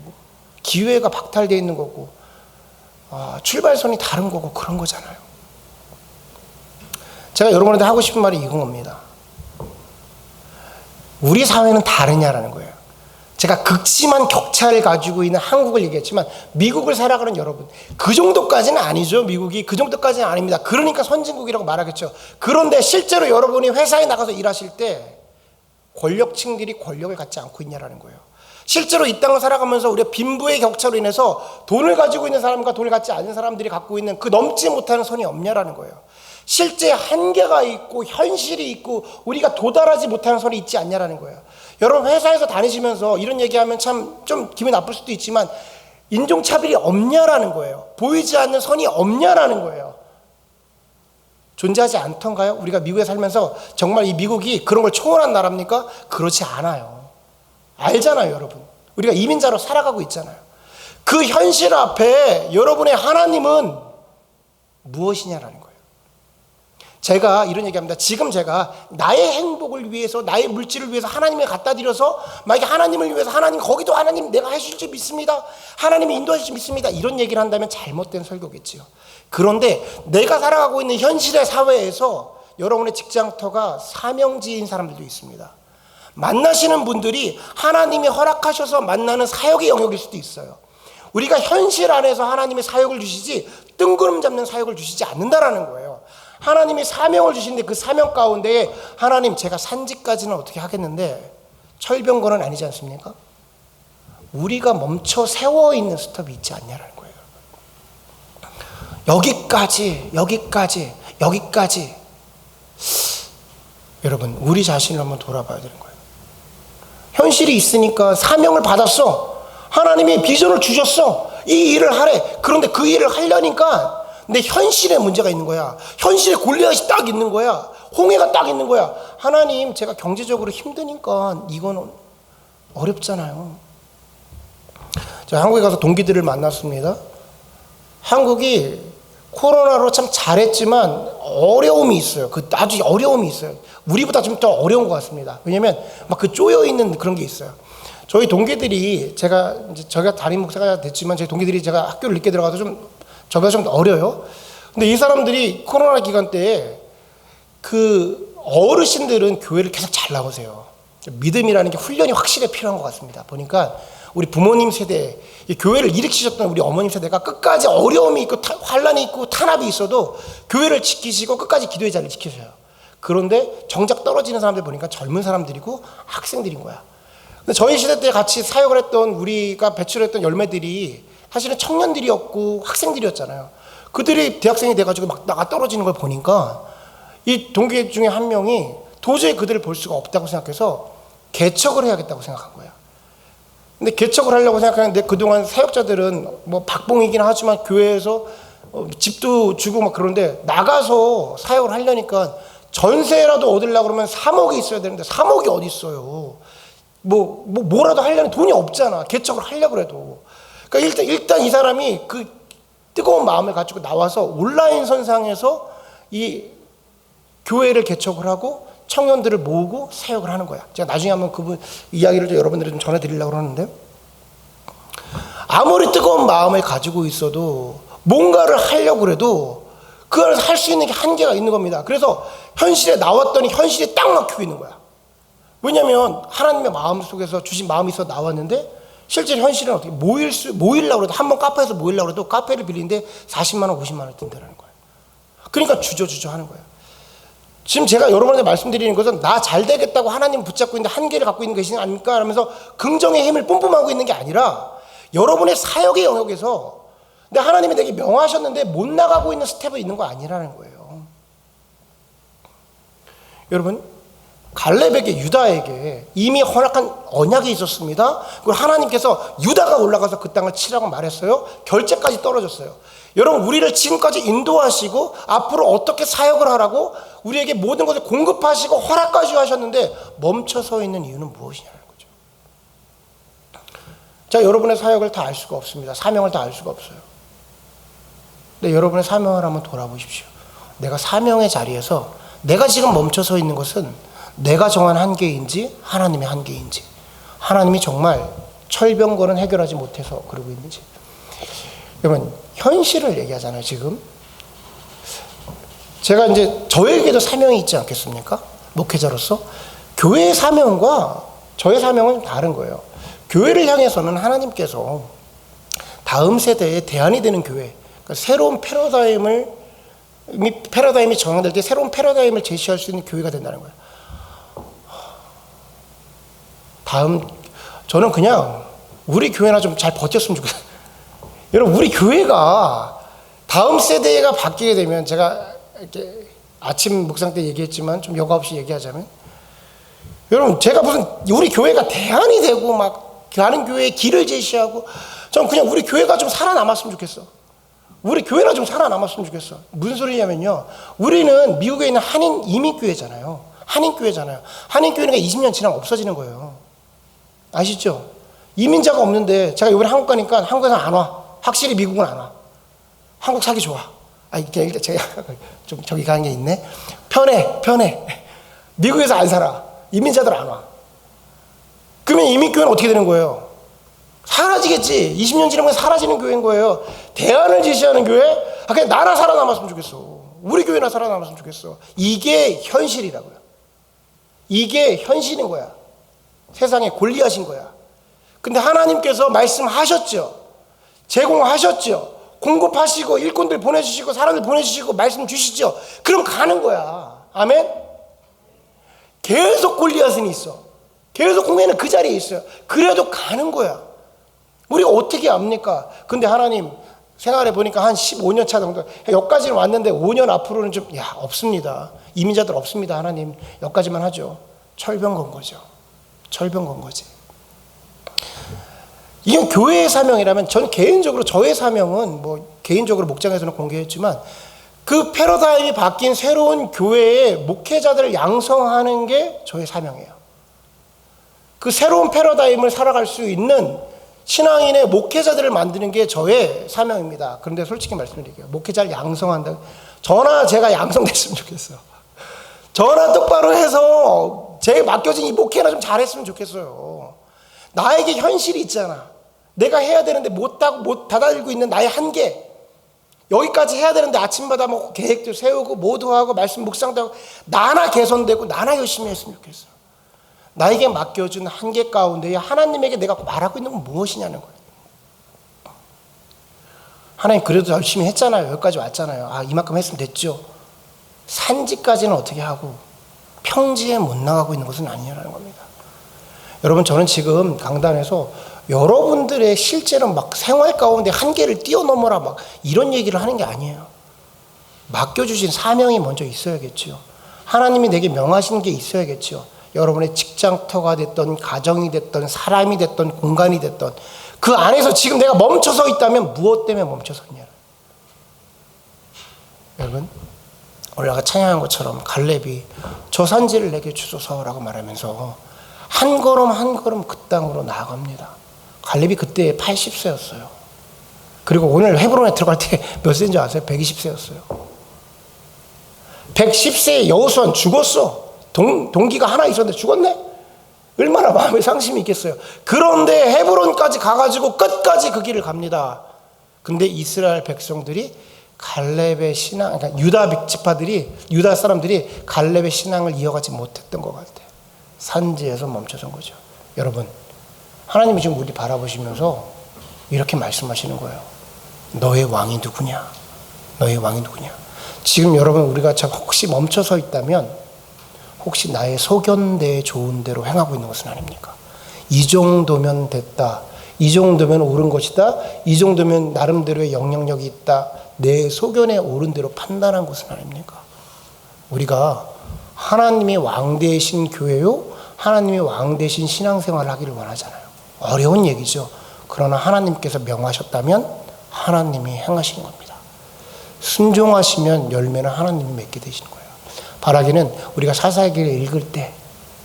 기회가 박탈되어 있는 거고 출발선이 다른 거고 그런 거잖아요. 제가 여러분한테 하고 싶은 말이 이건 겁니다. 우리 사회는 다르냐라는 거예요. 제가 극심한 격차를 가지고 있는 한국을 얘기했지만 미국을 살아가는 여러분, 그 정도까지는 아니죠. 미국이 그 정도까지는 아닙니다. 그러니까 선진국이라고 말하겠죠. 그런데 실제로 여러분이 회사에 나가서 일하실 때 권력층들이 권력을 갖지 않고 있냐라는 거예요. 실제로 이 땅을 살아가면서 우리가 빈부의 격차로 인해서 돈을 가지고 있는 사람과 돈을 갖지 않은 사람들이 갖고 있는 그 넘지 못하는 선이 없냐라는 거예요. 실제 한계가 있고 현실이 있고 우리가 도달하지 못하는 선이 있지 않냐라는 거예요. 여러분 회사에서 다니시면서 이런 얘기하면 참 좀 기분이 나쁠 수도 있지만 인종차별이 없냐라는 거예요. 보이지 않는 선이 없냐라는 거예요. 존재하지 않던가요? 우리가 미국에 살면서 정말 이 미국이 그런 걸 초월한 나라입니까? 그렇지 않아요. 알잖아요, 여러분. 우리가 이민자로 살아가고 있잖아요. 그 현실 앞에 여러분의 하나님은 무엇이냐라는 거예요. 제가 이런 얘기합니다. 지금 제가 나의 행복을 위해서 나의 물질을 위해서 하나님을 갖다 드려서 만약에 하나님을 위해서 하나님 거기도 하나님 내가 해줄 줄 믿습니다. 하나님이 인도하실 줄 믿습니다. 이런 얘기를 한다면 잘못된 설교겠지요. 그런데 내가 살아가고 있는 현실의 사회에서 여러분의 직장터가 사명지인 사람들도 있습니다. 만나시는 분들이 하나님이 허락하셔서 만나는 사역의 영역일 수도 있어요. 우리가 현실 안에서 하나님의 사역을 주시지 뜬구름 잡는 사역을 주시지 않는다라는 거예요. 하나님이 사명을 주시는데 그 사명 가운데 하나님 제가 산지까지는 어떻게 하겠는데 철병거는 아니지 않습니까? 우리가 멈춰 세워 있는 스톱이 있지 않냐라는 거예요. 여기까지 여러분 우리 자신을 한번 돌아봐야 되는 거예요. 현실이 있으니까 사명을 받았어. 하나님이 비전을 주셨어. 이 일을 하래. 그런데 그 일을 하려니까 내 현실에 문제가 있는 거야. 현실에 골리앗이 딱 있는 거야. 홍해가 딱 있는 거야. 하나님 제가 경제적으로 힘드니까 이건 어렵잖아요. 제가 한국에 가서 동기들을 만났습니다. 한국이 코로나로 참 잘했지만 어려움이 있어요. 아주 어려움이 있어요. 우리보다 좀 더 어려운 것 같습니다. 왜냐하면 막 그 쪼여 있는 그런 게 있어요. 저희 동기들이 저희가 담임 목사가 됐지만 저희 동기들이 제가 학교를 늦게 들어가서 저보다 좀 어려요. 근데 이 사람들이 코로나 기간 때 그 어르신들은 교회를 계속 잘 나오세요. 믿음이라는 게 훈련이 확실히 필요한 것 같습니다. 보니까 우리 부모님 세대, 교회를 일으키셨던 우리 어머님 세대가 끝까지 어려움이 있고 환란이 있고 탄압이 있어도 교회를 지키시고 끝까지 기도의 자리를 지키셔요. 그런데 정작 떨어지는 사람들 보니까 젊은 사람들이고 학생들인 거야. 근데 저희 시대 때 같이 사역을 했던 우리가 배출했던 열매들이 사실은 청년들이었고 학생들이었잖아요. 그들이 대학생이 돼가지고 막 나가 떨어지는 걸 보니까 이 동기 중에 한 명이 도저히 그들을 볼 수가 없다고 생각해서 개척을 해야겠다고 생각한 거야. 근데 개척을 하려고 생각하는데 그동안 사역자들은 뭐 박봉이긴 하지만 교회에서 집도 주고 막 그런데 나가서 사역을 하려니까 전세라도 얻으려고 그러면 3억이 있어야 되는데 3억이 어디 있어요. 뭐라도 하려면 돈이 없잖아. 개척을 하려고 해도. 그러니까 일단 이 사람이 그 뜨거운 마음을 가지고 나와서 온라인 선상에서 이 교회를 개척을 하고 청년들을 모으고 사역을 하는 거야. 제가 나중에 한번 그분 이야기를 좀 여러분들이 좀 전해드리려고 그러는데요. 아무리 뜨거운 마음을 가지고 있어도 뭔가를 하려고 해도 그걸 할 수 있는 게 한계가 있는 겁니다. 그래서 현실에 나왔더니 현실에 딱 막히고 있는 거야. 왜냐하면 하나님의 마음 속에서 주신 마음이 있어 나왔는데 실제 현실은 어떻게 모이려고 해도 한 번 카페에서 모이려고 해도 카페를 빌리는데 40만 원, 50만 원 든다는 거예요. 그러니까 주저주저 하는 거예요. 지금 제가 여러분한테 말씀드리는 것은 나 잘 되겠다고 하나님 붙잡고 있는데 한계를 갖고 있는 것이 아닙니까? 하면서 긍정의 힘을 뿜뿜하고 있는 게 아니라 여러분의 사역의 영역에서 근데 하나님이 내게 명하셨는데 못 나가고 있는 스텝이 있는 거 아니라는 거예요. 여러분 갈렙에게 유다에게 이미 허락한 언약이 있었습니다. 그리고 하나님께서 유다가 올라가서 그 땅을 치라고 말했어요. 결제까지 떨어졌어요. 여러분 우리를 지금까지 인도하시고 앞으로 어떻게 사역을 하라고 우리에게 모든 것을 공급하시고 허락까지 하셨는데 멈춰서 있는 이유는 무엇이냐는 거죠. 자, 여러분의 사역을 다 알 수가 없습니다. 사명을 다 알 수가 없어요. 근데 여러분의 사명을 한번 돌아보십시오. 내가 사명의 자리에서 내가 지금 멈춰서 있는 것은 내가 정한 한계인지 하나님의 한계인지 하나님이 정말 철병거는 해결하지 못해서 그러고 있는지. 여러분 현실을 얘기하잖아요. 지금 제가 이제 저에게도 사명이 있지 않겠습니까? 목회자로서 교회의 사명과 저의 사명은 다른 거예요. 교회를 향해서는 하나님께서 다음 세대에 대안이 되는 교회, 그러니까 새로운 패러다임이 정형될 때 새로운 패러다임을 제시할 수 있는 교회가 된다는 거예요. 저는 그냥 우리 교회나 좀 잘 버텼으면 좋겠어요. 여러분 우리 교회가 다음 세대가 바뀌게 되면 제가 이렇게 아침 묵상 때 얘기했지만 좀 여과 없이 얘기하자면 여러분 제가 무슨 우리 교회가 대안이 되고 막 다른 교회의 길을 제시하고 저는 그냥 우리 교회가 좀 살아남았으면 좋겠어. 우리 교회나 좀 살아남았으면 좋겠어. 무슨 소리냐면요. 우리는 미국에 있는 한인 이민교회잖아요. 한인교회잖아요. 한인교회는 20년 지나면 없어지는 거예요. 아시죠? 이민자가 없는데 제가 이번에 한국 가니까 한국에서 안 와. 확실히 미국은 안 와. 한국 살기 좋아. 일단 제가 좀 저기 가는 게 있네. 편해. 미국에서 안 살아. 이민자들 안 와. 그러면 이민교회는 어떻게 되는 거예요? 사라지겠지. 20년 지나면 사라지는 교회인 거예요. 대안을 제시하는 교회? 그냥 나나 살아남았으면 좋겠어. 우리 교회나 살아남았으면 좋겠어. 이게 현실이라고요. 이게 현실인 거야. 세상에 권리하신 거야. 근데 하나님께서 말씀하셨죠. 제공하셨죠. 공급하시고 일꾼들 보내주시고 사람들 보내주시고 말씀 주시죠. 그럼 가는 거야. 아멘? 계속 골리앗은 있어. 계속 공회는 그 자리에 있어요. 그래도 가는 거야. 우리가 어떻게 압니까? 근데 하나님 생활해 보니까 한 15년 차 정도 여기까지는 왔는데 5년 앞으로는 좀 없습니다. 이민자들 없습니다. 하나님 여기까지만 하죠. 철병 건 거죠. 철병 건 거지. 이건 교회의 사명이라면 전 개인적으로 저의 사명은 개인적으로 목장에서는 공개했지만 그 패러다임이 바뀐 새로운 교회의 목회자들을 양성하는 게 저의 사명이에요. 그 새로운 패러다임을 살아갈 수 있는 신앙인의 목회자들을 만드는 게 저의 사명입니다. 그런데 솔직히 말씀드릴게요. 목회자를 양성한다. 저나 제가 양성됐으면 좋겠어요. 저나 똑바로 해서 제게 맡겨진 이 목회나 좀 잘했으면 좋겠어요. 나에게 현실이 있잖아. 내가 해야 되는데 못 다다들고 있는 나의 한계. 여기까지 해야 되는데 아침마다 계획도 세우고 모두 하고 말씀 묵상도 하고 나나 개선되고 나나 열심히 했으면 좋겠어. 나에게 맡겨준 한계 가운데 하나님에게 내가 말하고 있는 건 무엇이냐는 거예요. 하나님 그래도 열심히 했잖아요. 여기까지 왔잖아요. 이만큼 했으면 됐죠. 산지까지는 어떻게 하고 평지에 못 나가고 있는 것은 아니라는 겁니다. 여러분 저는 지금 강단에서 여러분들의 실제로 생활 가운데 한계를 뛰어넘어라 이런 얘기를 하는 게 아니에요. 맡겨주신 사명이 먼저 있어야겠죠. 하나님이 내게 명하신 게 있어야겠죠. 여러분의 직장터가 됐던 가정이 됐던 사람이 됐던 공간이 됐던 그 안에서 지금 내가 멈춰서 있다면 무엇 때문에 멈춰섰냐. 여러분 오늘 아까 찬양한 것처럼 갈렙이 저 산지를 내게 주소서라고 말하면서 한 걸음 한 걸음 그 땅으로 나아갑니다. 갈렙이 그때 80세였어요. 그리고 오늘 헤브론에 들어갈 때 몇 세인지 아세요? 120세였어요. 110세의 여호수아는 죽었어. 동기가 하나 있었는데 죽었네? 얼마나 마음에 상심이 있겠어요. 그런데 헤브론까지 가가지고 끝까지 그 길을 갑니다. 근데 이스라엘 백성들이 갈렙의 신앙, 그러니까 유다 지파들이, 유다 사람들이 갈렙의 신앙을 이어가지 못했던 것 같아요. 산지에서 멈춰선 거죠. 여러분, 하나님이 지금 우리 바라보시면서 이렇게 말씀하시는 거예요. 너의 왕이 누구냐? 너의 왕이 누구냐? 지금 여러분, 우리가 혹시 멈춰서 있다면 혹시 나의 소견대에 좋은 대로 행하고 있는 것은 아닙니까? 이 정도면 됐다. 이 정도면 옳은 것이다. 이 정도면 나름대로의 영향력이 있다. 내 소견에 옳은 대로 판단한 것은 아닙니까? 우리가 하나님의 왕 되신 교회요, 하나님의 왕 되신 신앙생활을 하기를 원하잖아요. 어려운 얘기죠. 그러나 하나님께서 명하셨다면 하나님이 행하신 겁니다. 순종하시면 열매는 하나님이 맺게 되시는 거예요. 바라기는 우리가 사사기를 읽을 때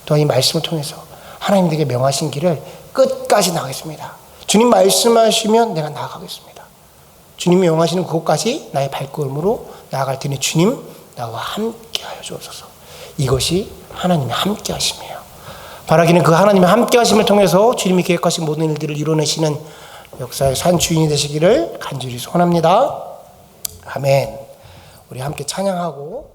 또한 이 말씀을 통해서 하나님에게 명하신 길을 끝까지 나가겠습니다. 주님 말씀하시면 내가 나아가겠습니다. 주님이 명하시는 그곳까지 나의 발걸음으로 나아갈 테니 주님 나와 함께 하여 주옵소서. 이것이 하나님의 함께 하심이에요. 바라기는 그 하나님의 함께 하심을 통해서 주님이 계획하신 모든 일들을 이뤄내시는 역사의 산 주인이 되시기를 간절히 소원합니다. 아멘. 우리 함께 찬양하고